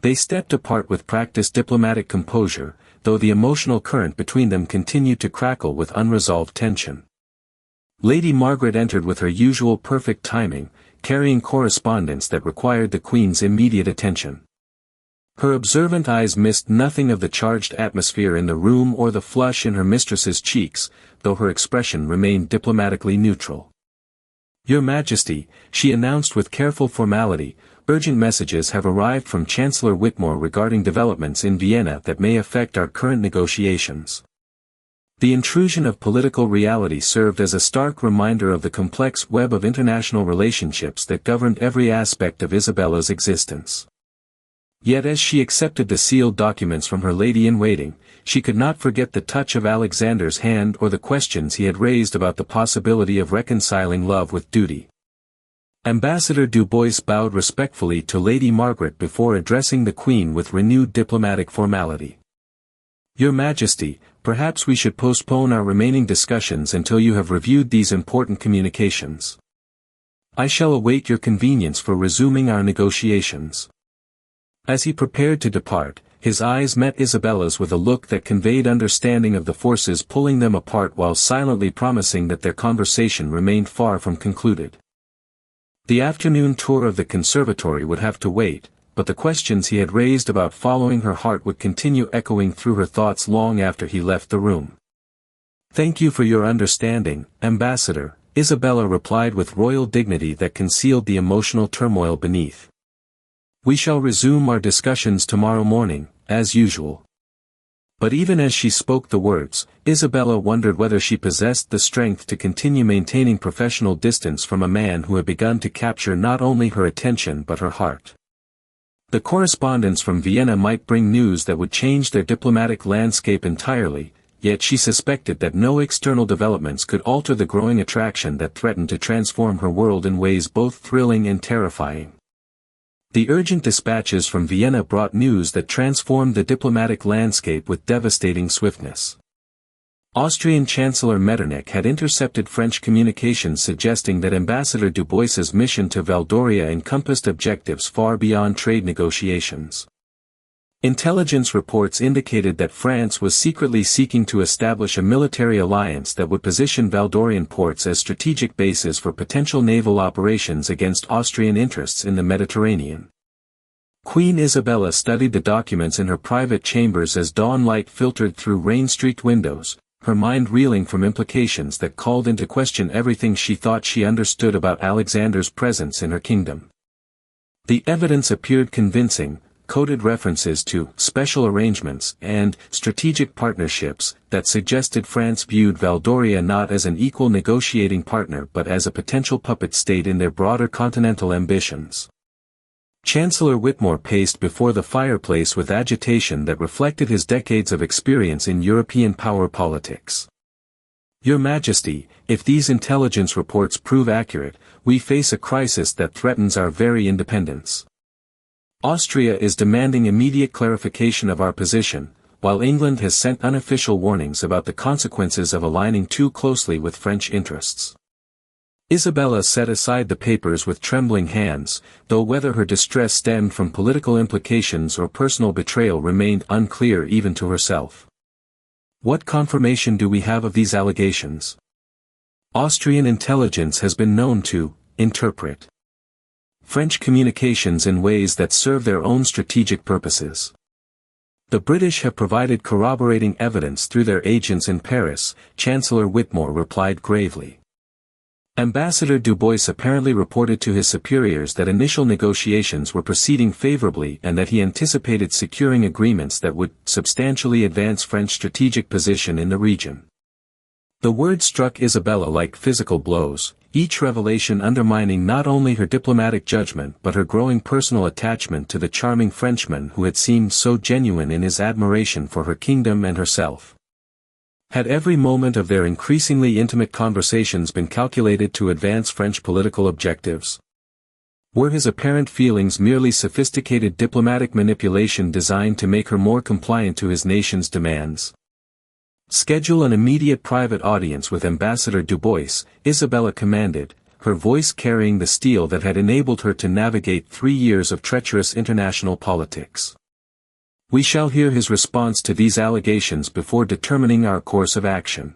They stepped apart with practiced diplomatic composure, though the emotional current between them continued to crackle with unresolved tension. Lady Margaret entered with her usual perfect timing, carrying correspondence that required the Queen's immediate attention. Her observant eyes missed nothing of the charged atmosphere in the room or the flush in her mistress's cheeks, though her expression remained diplomatically neutral. "Your Majesty," she announced with careful formality, "urgent messages have arrived from Chancellor Whitmore regarding developments in Vienna that may affect our current negotiations." The intrusion of political reality served as a stark reminder of the complex web of international relationships that governed every aspect of Isabella's existence. Yet as she accepted the sealed documents from her lady-in-waiting, she could not forget the touch of Alexander's hand or the questions he had raised about the possibility of reconciling love with duty. Ambassador Dubois bowed respectfully to Lady Margaret before addressing the Queen with renewed diplomatic formality. "Your Majesty, perhaps we should postpone our remaining discussions until you have reviewed these important communications. I shall await your convenience for resuming our negotiations." As he prepared to depart, his eyes met Isabella's with a look that conveyed understanding of the forces pulling them apart while silently promising that their conversation remained far from concluded. The afternoon tour of the conservatory would have to wait, but the questions he had raised about following her heart would continue echoing through her thoughts long after he left the room. "Thank you for your understanding, Ambassador," Isabella replied with royal dignity that concealed the emotional turmoil beneath. "We shall resume our discussions tomorrow morning, as usual." But even as she spoke the words, Isabella wondered whether she possessed the strength to continue maintaining professional distance from a man who had begun to capture not only her attention but her heart. The correspondence from Vienna might bring news that would change their diplomatic landscape entirely, yet she suspected that no external developments could alter the growing attraction that threatened to transform her world in ways both thrilling and terrifying. The urgent dispatches from Vienna brought news that transformed the diplomatic landscape with devastating swiftness. Austrian Chancellor Metternich had intercepted French communications suggesting that Ambassador Dubois's mission to Valdoria encompassed objectives far beyond trade negotiations. Intelligence reports indicated that France was secretly seeking to establish a military alliance that would position Valdorian ports as strategic bases for potential naval operations against Austrian interests in the Mediterranean. Queen Isabella studied the documents in her private chambers as dawn light filtered through rain-streaked windows, her mind reeling from implications that called into question everything she thought she understood about Alexander's presence in her kingdom. The evidence appeared convincing, coded references to special arrangements and strategic partnerships that suggested France viewed Valdoria not as an equal negotiating partner but as a potential puppet state in their broader continental ambitions. Chancellor Whitmore paced before the fireplace with agitation that reflected his decades of experience in European power politics. "Your Majesty, if these intelligence reports prove accurate, we face a crisis that threatens our very independence. Austria is demanding immediate clarification of our position, while England has sent unofficial warnings about the consequences of aligning too closely with French interests." Isabella set aside the papers with trembling hands, though whether her distress stemmed from political implications or personal betrayal remained unclear even to herself. "What confirmation do we have of these allegations?" "Austrian intelligence has been known to interpret French communications in ways that serve their own strategic purposes. The British have provided corroborating evidence through their agents in Paris, Chancellor Whitmore replied gravely. Ambassador Dubois apparently reported to his superiors that initial negotiations were proceeding favorably and that he anticipated securing agreements that would substantially advance French strategic position in the region. The word struck Isabella like physical blows, each revelation undermining not only her diplomatic judgment but her growing personal attachment to the charming Frenchman who had seemed so genuine in his admiration for her kingdom and herself. Had every moment of their increasingly intimate conversations been calculated to advance French political objectives? Were his apparent feelings merely sophisticated diplomatic manipulation designed to make her more compliant to his nation's demands? Schedule an immediate private audience with Ambassador Dubois, Isabella commanded, her voice carrying the steel that had enabled her to navigate 3 years of treacherous international politics. We shall hear his response to these allegations before determining our course of action.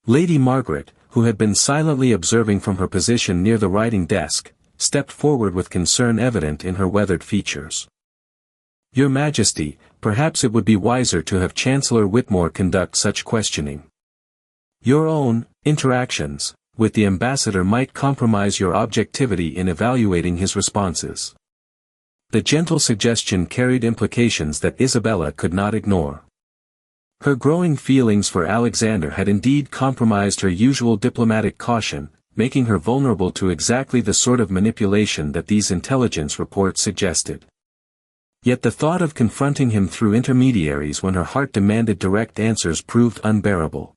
Lady Margaret, who had been silently observing from her position near the writing desk, stepped forward with concern evident in her weathered features. Your Majesty, perhaps it would be wiser to have Chancellor Whitmore conduct such questioning. Your own interactions with the ambassador might compromise your objectivity in evaluating his responses. The gentle suggestion carried implications that Isabella could not ignore. Her growing feelings for Alexander had indeed compromised her usual diplomatic caution, making her vulnerable to exactly the sort of manipulation that these intelligence reports suggested. Yet the thought of confronting him through intermediaries when her heart demanded direct answers proved unbearable.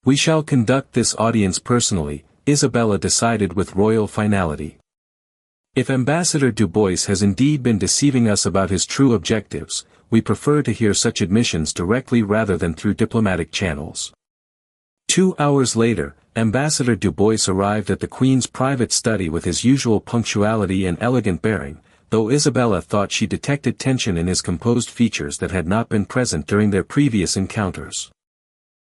We shall conduct this audience personally, Isabella decided with royal finality. If Ambassador Dubois has indeed been deceiving us about his true objectives, we prefer to hear such admissions directly rather than through diplomatic channels. 2 hours later, Ambassador Dubois arrived at the Queen's private study with his usual punctuality and elegant bearing, though Isabella thought she detected tension in his composed features that had not been present during their previous encounters.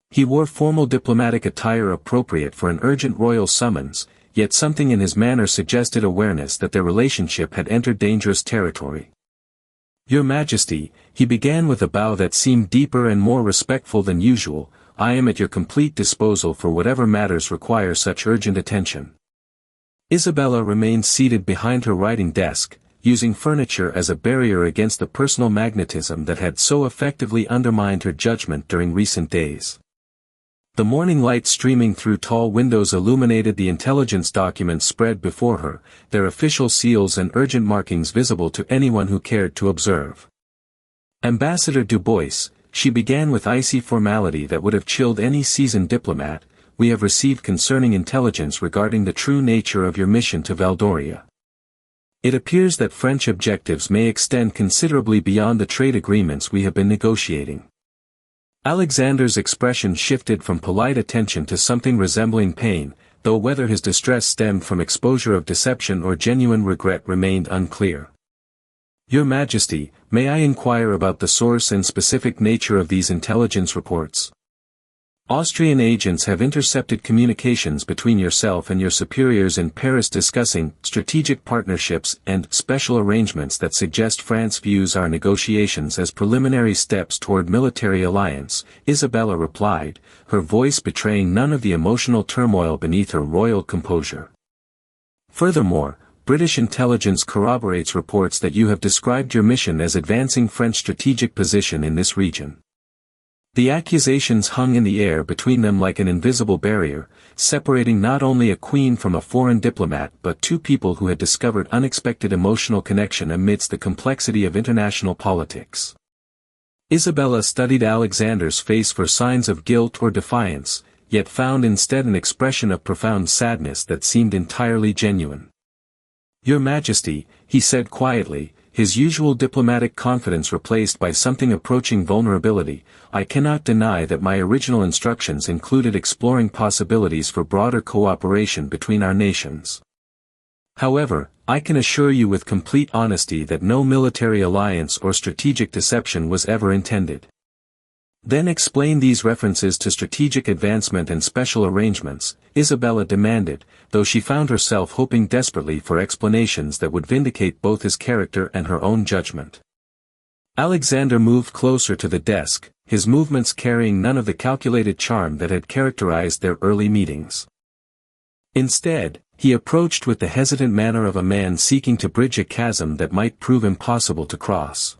He wore formal diplomatic attire appropriate for an urgent royal summons, yet something in his manner suggested awareness that their relationship had entered dangerous territory. Your Majesty, he began with a bow that seemed deeper and more respectful than usual, I am at your complete disposal for whatever matters require such urgent attention. Isabella remained seated behind her writing desk, using furniture as a barrier against the personal magnetism that had so effectively undermined her judgment during recent days. The morning light streaming through tall windows illuminated the intelligence documents spread before her, their official seals and urgent markings visible to anyone who cared to observe. Ambassador Dubois, she began with icy formality that would have chilled any seasoned diplomat, we have received concerning intelligence regarding the true nature of your mission to Valdoria. It appears that French objectives may extend considerably beyond the trade agreements we have been negotiating. Alexander's expression shifted from polite attention to something resembling pain, though whether his distress stemmed from exposure of deception or genuine regret remained unclear. Your Majesty, may I inquire about the source and specific nature of these intelligence reports? Austrian agents have intercepted communications between yourself and your superiors in Paris discussing strategic partnerships and special arrangements that suggest France views our negotiations as preliminary steps toward military alliance, Isabella replied, her voice betraying none of the emotional turmoil beneath her royal composure. Furthermore, British intelligence corroborates reports that you have described your mission as advancing French strategic position in this region. The accusations hung in the air between them like an invisible barrier, separating not only a queen from a foreign diplomat but two people who had discovered unexpected emotional connection amidst the complexity of international politics. Isabella studied Alexander's face for signs of guilt or defiance, yet found instead an expression of profound sadness that seemed entirely genuine. Your Majesty, he said quietly, his usual diplomatic confidence replaced by something approaching vulnerability, I cannot deny that my original instructions included exploring possibilities for broader cooperation between our nations. However, I can assure you with complete honesty that no military alliance or strategic deception was ever intended. Then explain these references to strategic advancement and special arrangements, Isabella demanded, though she found herself hoping desperately for explanations that would vindicate both his character and her own judgment. Alexander moved closer to the desk, his movements carrying none of the calculated charm that had characterized their early meetings. Instead, he approached with the hesitant manner of a man seeking to bridge a chasm that might prove impossible to cross.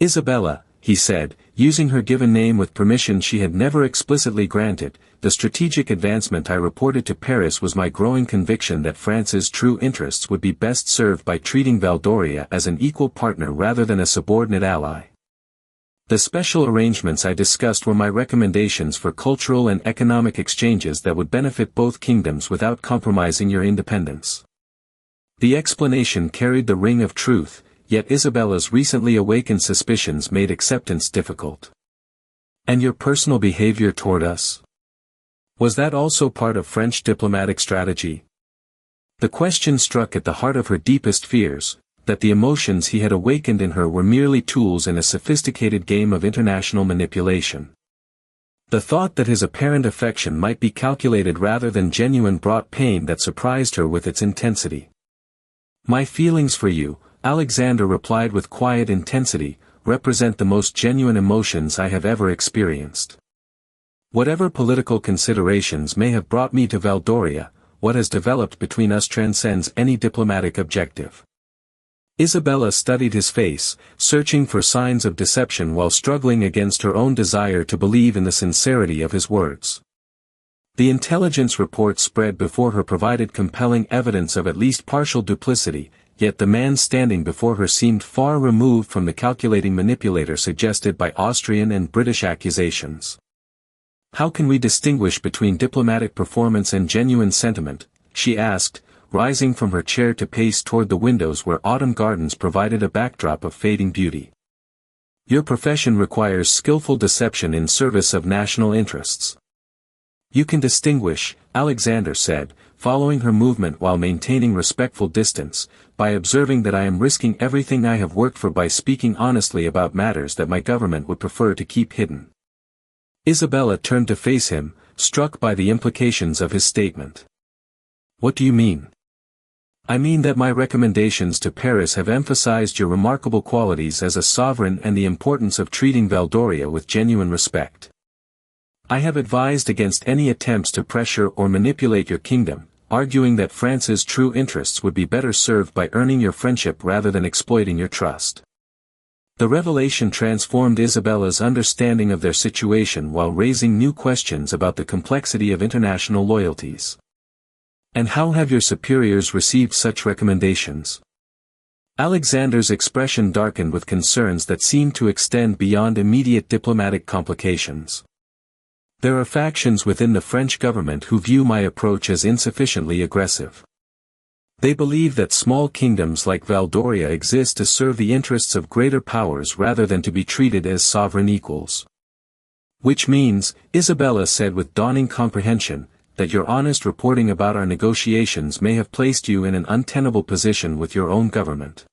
"Isabella," he said, using her given name with permission she had never explicitly granted, "the strategic advancement I reported to Paris was my growing conviction that France's true interests would be best served by treating Valdoria as an equal partner rather than a subordinate ally. The special arrangements I discussed were my recommendations for cultural and economic exchanges that would benefit both kingdoms without compromising your independence." The explanation carried the ring of truth, yet Isabella's recently awakened suspicions made acceptance difficult. "And your personal behavior toward us? Was that also part of French diplomatic strategy?" The question struck at the heart of her deepest fears, that the emotions he had awakened in her were merely tools in a sophisticated game of international manipulation. The thought that his apparent affection might be calculated rather than genuine brought pain that surprised her with its intensity. "My feelings for you," Alexander replied with quiet intensity, "represent the most genuine emotions I have ever experienced. Whatever political considerations may have brought me to Valdoria, what has developed between us transcends any diplomatic objective." Isabella studied his face, searching for signs of deception while struggling against her own desire to believe in the sincerity of his words. The intelligence report spread before her provided compelling evidence of at least partial duplicity, yet the man standing before her seemed far removed from the calculating manipulator suggested by Austrian and British accusations. "How can we distinguish between diplomatic performance and genuine sentiment?" she asked, rising from her chair to pace toward the windows where autumn gardens provided a backdrop of fading beauty. "Your profession requires skillful deception in service of national interests." "You can distinguish," Alexander said, following her movement while maintaining respectful distance, "by observing that I am risking everything I have worked for by speaking honestly about matters that my government would prefer to keep hidden." Isabella turned to face him, struck by the implications of his statement. "What do you mean?" "I mean that my recommendations to Paris have emphasized your remarkable qualities as a sovereign and the importance of treating Valdoria with genuine respect. I have advised against any attempts to pressure or manipulate your kingdom, arguing that France's true interests would be better served by earning your friendship rather than exploiting your trust." The revelation transformed Isabella's understanding of their situation while raising new questions about the complexity of international loyalties. "And how have your superiors received such recommendations?" Alexander's expression darkened with concerns that seemed to extend beyond immediate diplomatic complications. "There are factions within the French government who view my approach as insufficiently aggressive. They believe that small kingdoms like Valdoria exist to serve the interests of greater powers rather than to be treated as sovereign equals." "Which means," Isabella said with dawning comprehension, "that your honest reporting about our negotiations may have placed you in an untenable position with your own government."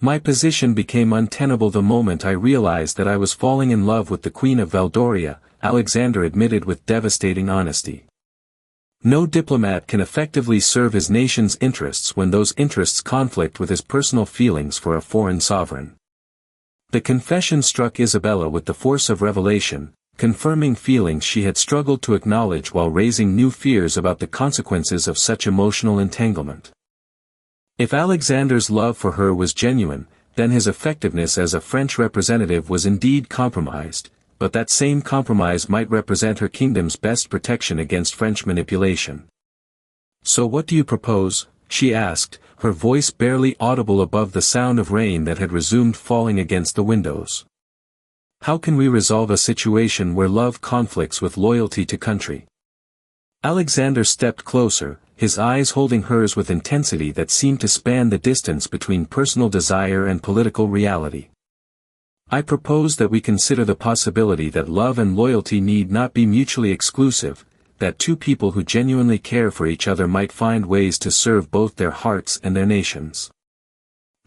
"My position became untenable the moment I realized that I was falling in love with the Queen of Valdoria," Alexander admitted with devastating honesty. "No diplomat can effectively serve his nation's interests when those interests conflict with his personal feelings for a foreign sovereign." The confession struck Isabella with the force of revelation, confirming feelings she had struggled to acknowledge while raising new fears about the consequences of such emotional entanglement. If Alexander's love for her was genuine, then his effectiveness as a French representative was indeed compromised, but that same compromise might represent her kingdom's best protection against French manipulation. "So what do you propose?" she asked, her voice barely audible above the sound of rain that had resumed falling against the windows. "How can we resolve a situation where love conflicts with loyalty to country?" Alexander stepped closer, his eyes holding hers with intensity that seemed to span the distance between personal desire and political reality. "I propose that we consider the possibility that love and loyalty need not be mutually exclusive, that two people who genuinely care for each other might find ways to serve both their hearts and their nations."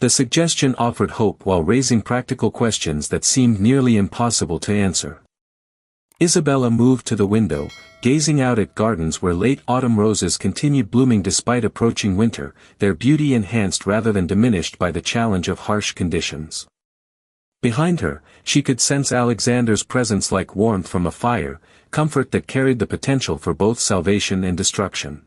The suggestion offered hope while raising practical questions that seemed nearly impossible to answer. Isabella moved to the window, gazing out at gardens where late autumn roses continued blooming despite approaching winter, their beauty enhanced rather than diminished by the challenge of harsh conditions. Behind her, she could sense Alexander's presence like warmth from a fire, comfort that carried the potential for both salvation and destruction.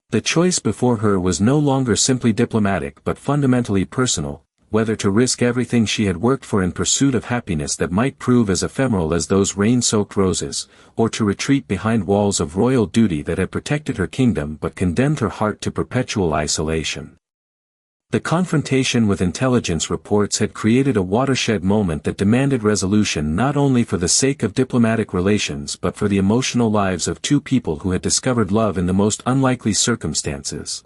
The choice before her was no longer simply diplomatic but fundamentally personal, whether to risk everything she had worked for in pursuit of happiness that might prove as ephemeral as those rain-soaked roses, or to retreat behind walls of royal duty that had protected her kingdom but condemned her heart to perpetual isolation. The confrontation with intelligence reports had created a watershed moment that demanded resolution not only for the sake of diplomatic relations but for the emotional lives of two people who had discovered love in the most unlikely circumstances.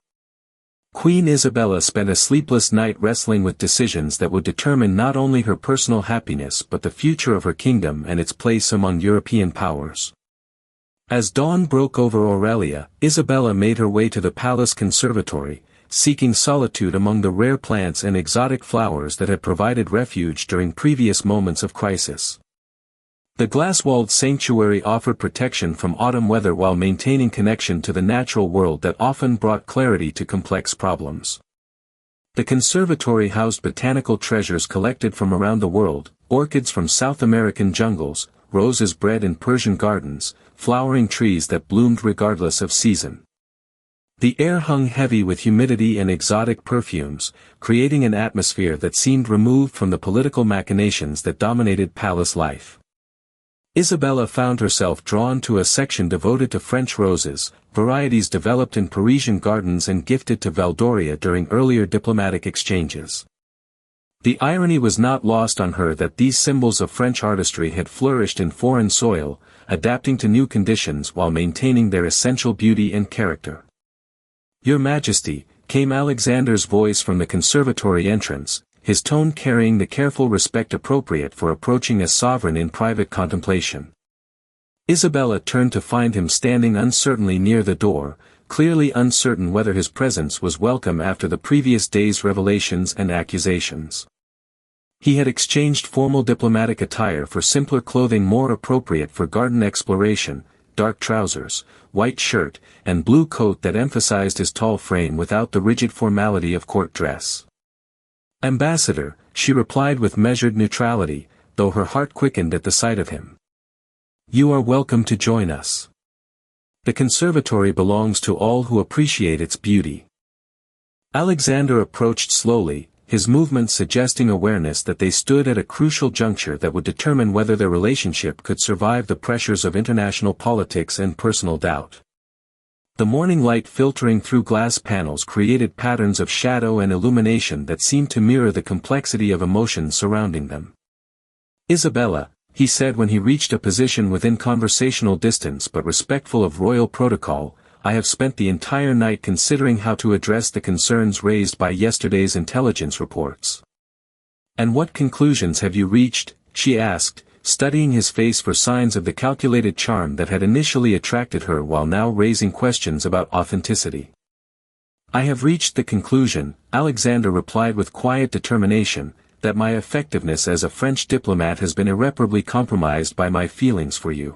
Queen Isabella spent a sleepless night wrestling with decisions that would determine not only her personal happiness but the future of her kingdom and its place among European powers. As dawn broke over Aurelia, Isabella made her way to the palace conservatory, seeking solitude among the rare plants and exotic flowers that had provided refuge during previous moments of crisis. The glass-walled sanctuary offered protection from autumn weather while maintaining connection to the natural world that often brought clarity to complex problems. The conservatory housed botanical treasures collected from around the world, orchids from South American jungles, roses bred in Persian gardens, flowering trees that bloomed regardless of season. The air hung heavy with humidity and exotic perfumes, creating an atmosphere that seemed removed from the political machinations that dominated palace life. Isabella found herself drawn to a section devoted to French roses, varieties developed in Parisian gardens and gifted to Valdoria during earlier diplomatic exchanges. The irony was not lost on her that these symbols of French artistry had flourished in foreign soil, adapting to new conditions while maintaining their essential beauty and character. "Your Majesty," came Alexander's voice from the conservatory entrance, his tone carrying the careful respect appropriate for approaching a sovereign in private contemplation. Isabella turned to find him standing uncertainly near the door, clearly uncertain whether his presence was welcome after the previous day's revelations and accusations. He had exchanged formal diplomatic attire for simpler clothing more appropriate for garden exploration, dark trousers, white shirt, and blue coat that emphasized his tall frame without the rigid formality of court dress. "Ambassador," she replied with measured neutrality, though her heart quickened at the sight of him. "You are welcome to join us. The conservatory belongs to all who appreciate its beauty." Alexander approached slowly, his movements suggesting awareness that they stood at a crucial juncture that would determine whether their relationship could survive the pressures of international politics and personal doubt. The morning light filtering through glass panels created patterns of shadow and illumination that seemed to mirror the complexity of emotions surrounding them. "Isabella," he said when he reached a position within conversational distance but respectful of royal protocol, "I have spent the entire night considering how to address the concerns raised by yesterday's intelligence reports." "And what conclusions have you reached?" she asked, studying his face for signs of the calculated charm that had initially attracted her while now raising questions about authenticity. "I have reached the conclusion," Alexander replied with quiet determination, "that my effectiveness as a French diplomat has been irreparably compromised by my feelings for you.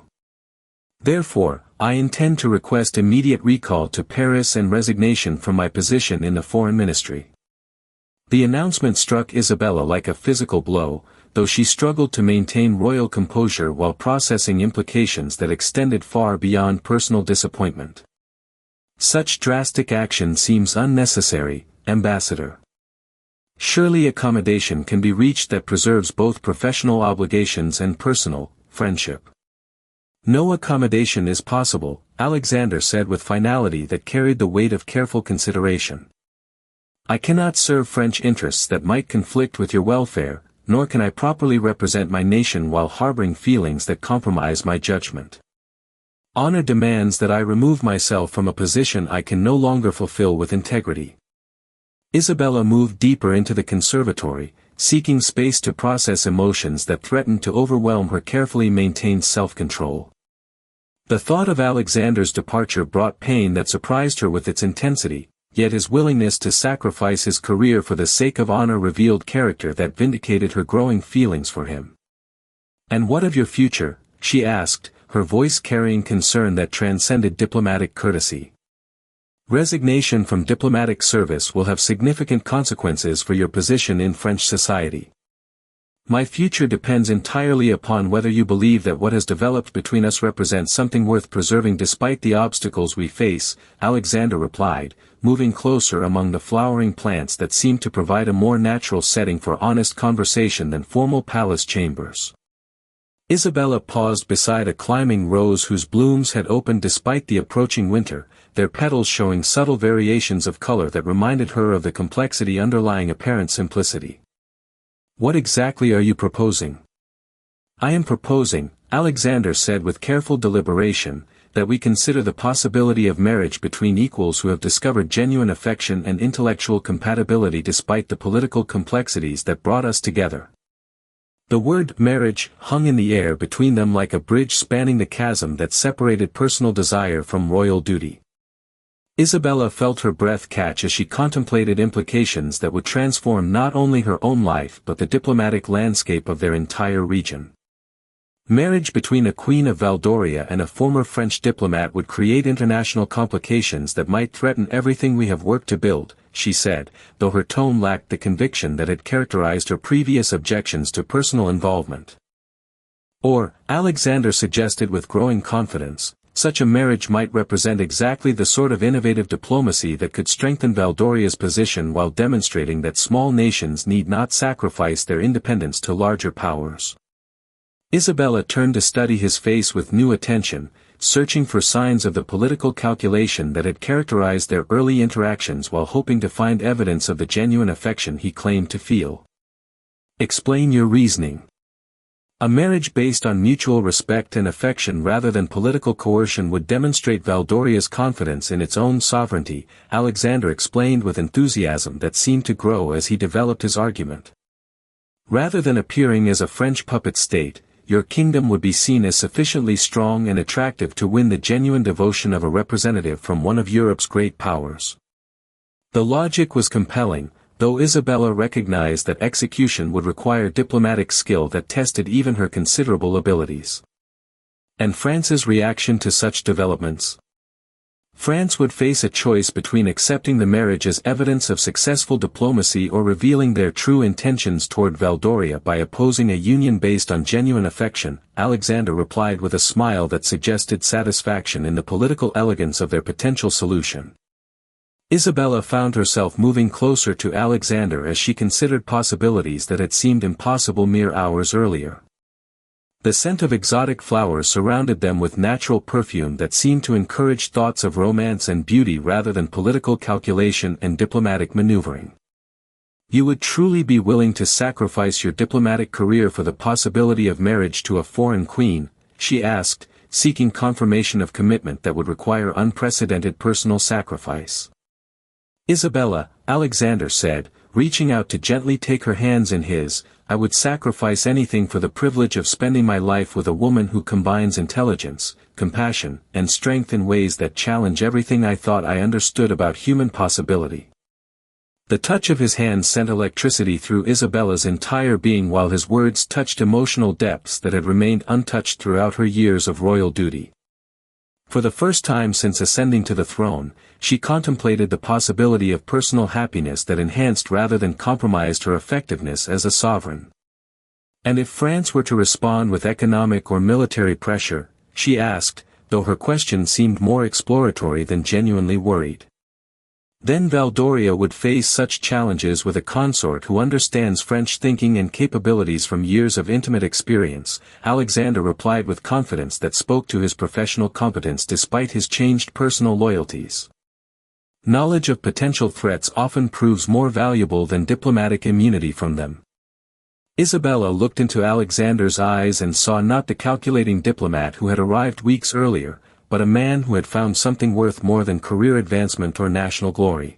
Therefore, I intend to request immediate recall to Paris and resignation from my position in the foreign ministry." The announcement struck Isabella like a physical blow, though she struggled to maintain royal composure while processing implications that extended far beyond personal disappointment. "Such drastic action seems unnecessary, Ambassador. Surely accommodation can be reached that preserves both professional obligations and personal friendship." "No accommodation is possible," Alexander said with finality that carried the weight of careful consideration. "I cannot serve French interests that might conflict with your welfare, nor can I properly represent my nation while harboring feelings that compromise my judgment. Honor demands that I remove myself from a position I can no longer fulfill with integrity." Isabella moved deeper into the conservatory, seeking space to process emotions that threatened to overwhelm her carefully maintained self-control. The thought of Alexander's departure brought pain that surprised her with its intensity, yet his willingness to sacrifice his career for the sake of honor revealed character that vindicated her growing feelings for him. "And what of your future?" she asked, her voice carrying concern that transcended diplomatic courtesy. "Resignation from diplomatic service will have significant consequences for your position in French society. My future depends entirely upon whether you believe that what has developed between us represents something worth preserving despite the obstacles we face, Alexander replied, moving closer among the flowering plants that seemed to provide a more natural setting for honest conversation than formal palace chambers. Isabella paused beside a climbing rose whose blooms had opened despite the approaching winter, their petals showing subtle variations of color that reminded her of the complexity underlying apparent simplicity. What exactly are you proposing? I am proposing, Alexander said with careful deliberation, that we consider the possibility of marriage between equals who have discovered genuine affection and intellectual compatibility despite the political complexities that brought us together. The word marriage hung in the air between them like a bridge spanning the chasm that separated personal desire from royal duty. Isabella felt her breath catch as she contemplated implications that would transform not only her own life but the diplomatic landscape of their entire region. Marriage between a Queen of Valdoria and a former French diplomat would create international complications that might threaten everything we have worked to build, she said, though her tone lacked the conviction that had characterized her previous objections to personal involvement. Or, Alexander suggested with growing confidence, such a marriage might represent exactly the sort of innovative diplomacy that could strengthen Valdoria's position while demonstrating that small nations need not sacrifice their independence to larger powers. Isabella turned to study his face with new attention, searching for signs of the political calculation that had characterized their early interactions while hoping to find evidence of the genuine affection he claimed to feel. Explain your reasoning. A marriage based on mutual respect and affection rather than political coercion would demonstrate Valdoria's confidence in its own sovereignty, Alexander explained with enthusiasm that seemed to grow as he developed his argument. Rather than appearing as a French puppet state, your kingdom would be seen as sufficiently strong and attractive to win the genuine devotion of a representative from one of Europe's great powers. The logic was compelling, though Isabella recognized that execution would require diplomatic skill that tested even her considerable abilities. And France's reaction to such developments? France would face a choice between accepting the marriage as evidence of successful diplomacy or revealing their true intentions toward Valdoria by opposing a union based on genuine affection, Alexander replied with a smile that suggested satisfaction in the political elegance of their potential solution. Isabella found herself moving closer to Alexander as she considered possibilities that had seemed impossible mere hours earlier. The scent of exotic flowers surrounded them with natural perfume that seemed to encourage thoughts of romance and beauty rather than political calculation and diplomatic maneuvering. You would truly be willing to sacrifice your diplomatic career for the possibility of marriage to a foreign queen, she asked, seeking confirmation of commitment that would require unprecedented personal sacrifice. Isabella, Alexander said, reaching out to gently take her hands in his, I would sacrifice anything for the privilege of spending my life with a woman who combines intelligence, compassion, and strength in ways that challenge everything I thought I understood about human possibility. The touch of his hand sent electricity through Isabella's entire being while his words touched emotional depths that had remained untouched throughout her years of royal duty. For the first time since ascending to the throne, she contemplated the possibility of personal happiness that enhanced rather than compromised her effectiveness as a sovereign. And if France were to respond with economic or military pressure, she asked, though her question seemed more exploratory than genuinely worried. Then Valdoria would face such challenges with a consort who understands French thinking and capabilities from years of intimate experience, Alexander replied with confidence that spoke to his professional competence despite his changed personal loyalties. Knowledge of potential threats often proves more valuable than diplomatic immunity from them. Isabella looked into Alexander's eyes and saw not the calculating diplomat who had arrived weeks earlier, but a man who had found something worth more than career advancement or national glory.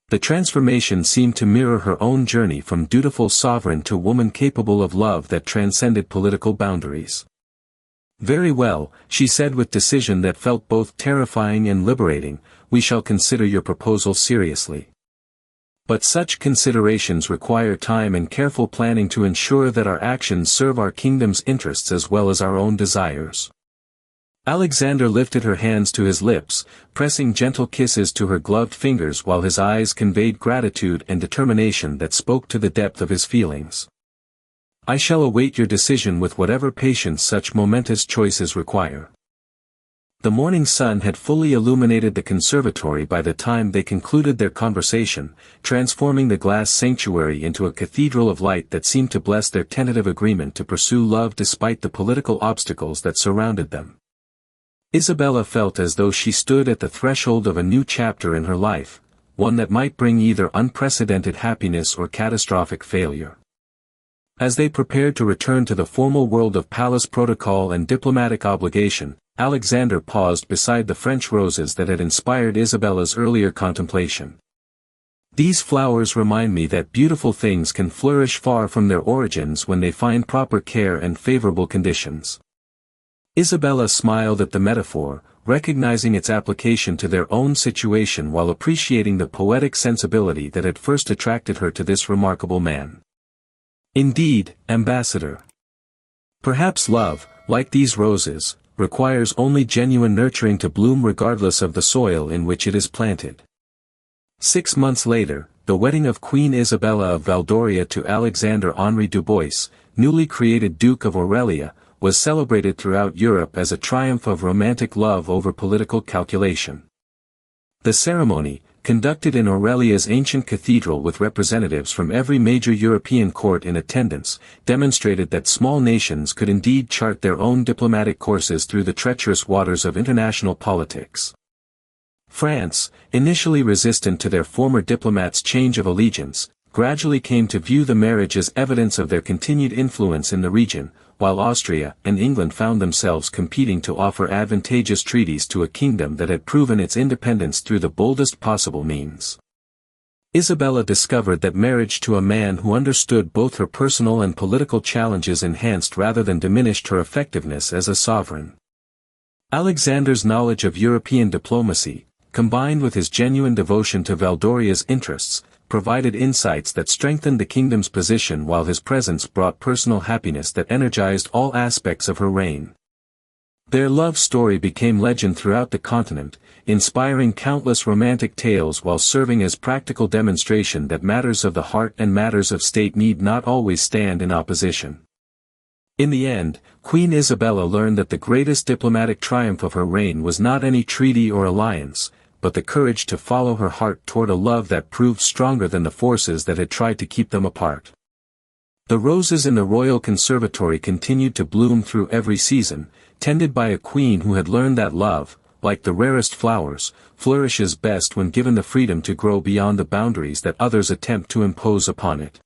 The transformation seemed to mirror her own journey from dutiful sovereign to woman capable of love that transcended political boundaries. Very well, she said with decision that felt both terrifying and liberating, we shall consider your proposal seriously. But such considerations require time and careful planning to ensure that our actions serve our kingdom's interests as well as our own desires. Alexander lifted her hands to his lips, pressing gentle kisses to her gloved fingers while his eyes conveyed gratitude and determination that spoke to the depth of his feelings. I shall await your decision with whatever patience such momentous choices require." The morning sun had fully illuminated the conservatory by the time they concluded their conversation, transforming the glass sanctuary into a cathedral of light that seemed to bless their tentative agreement to pursue love despite the political obstacles that surrounded them. Isabella felt as though she stood at the threshold of a new chapter in her life, one that might bring either unprecedented happiness or catastrophic failure. As they prepared to return to the formal world of palace protocol and diplomatic obligation, Alexander paused beside the French roses that had inspired Isabella's earlier contemplation. "These flowers remind me that beautiful things can flourish far from their origins when they find proper care and favorable conditions." Isabella smiled at the metaphor, recognizing its application to their own situation while appreciating the poetic sensibility that had first attracted her to this remarkable man. "Indeed, Ambassador. Perhaps love, like these roses, requires only genuine nurturing to bloom regardless of the soil in which it is planted." 6 months later, the wedding of Queen Isabella of Valdoria to Alexander Henri Dubois, newly created Duke of Aurelia, was celebrated throughout Europe as a triumph of romantic love over political calculation. The ceremony, conducted in Aurelia's ancient cathedral with representatives from every major European court in attendance, demonstrated that small nations could indeed chart their own diplomatic courses through the treacherous waters of international politics. France, initially resistant to their former diplomat's change of allegiance, gradually came to view the marriage as evidence of their continued influence in the region, while Austria and England found themselves competing to offer advantageous treaties to a kingdom that had proven its independence through the boldest possible means. Isabella discovered that marriage to a man who understood both her personal and political challenges enhanced rather than diminished her effectiveness as a sovereign. Alexander's knowledge of European diplomacy, combined with his genuine devotion to Valdoria's interests, provided insights that strengthened the kingdom's position while his presence brought personal happiness that energized all aspects of her reign. Their love story became legend throughout the continent, inspiring countless romantic tales while serving as practical demonstration that matters of the heart and matters of state need not always stand in opposition. In the end, Queen Isabella learned that the greatest diplomatic triumph of her reign was not any treaty or alliance, but the courage to follow her heart toward a love that proved stronger than the forces that had tried to keep them apart. The roses in the royal conservatory continued to bloom through every season, tended by a queen who had learned that love, like the rarest flowers, flourishes best when given the freedom to grow beyond the boundaries that others attempt to impose upon it.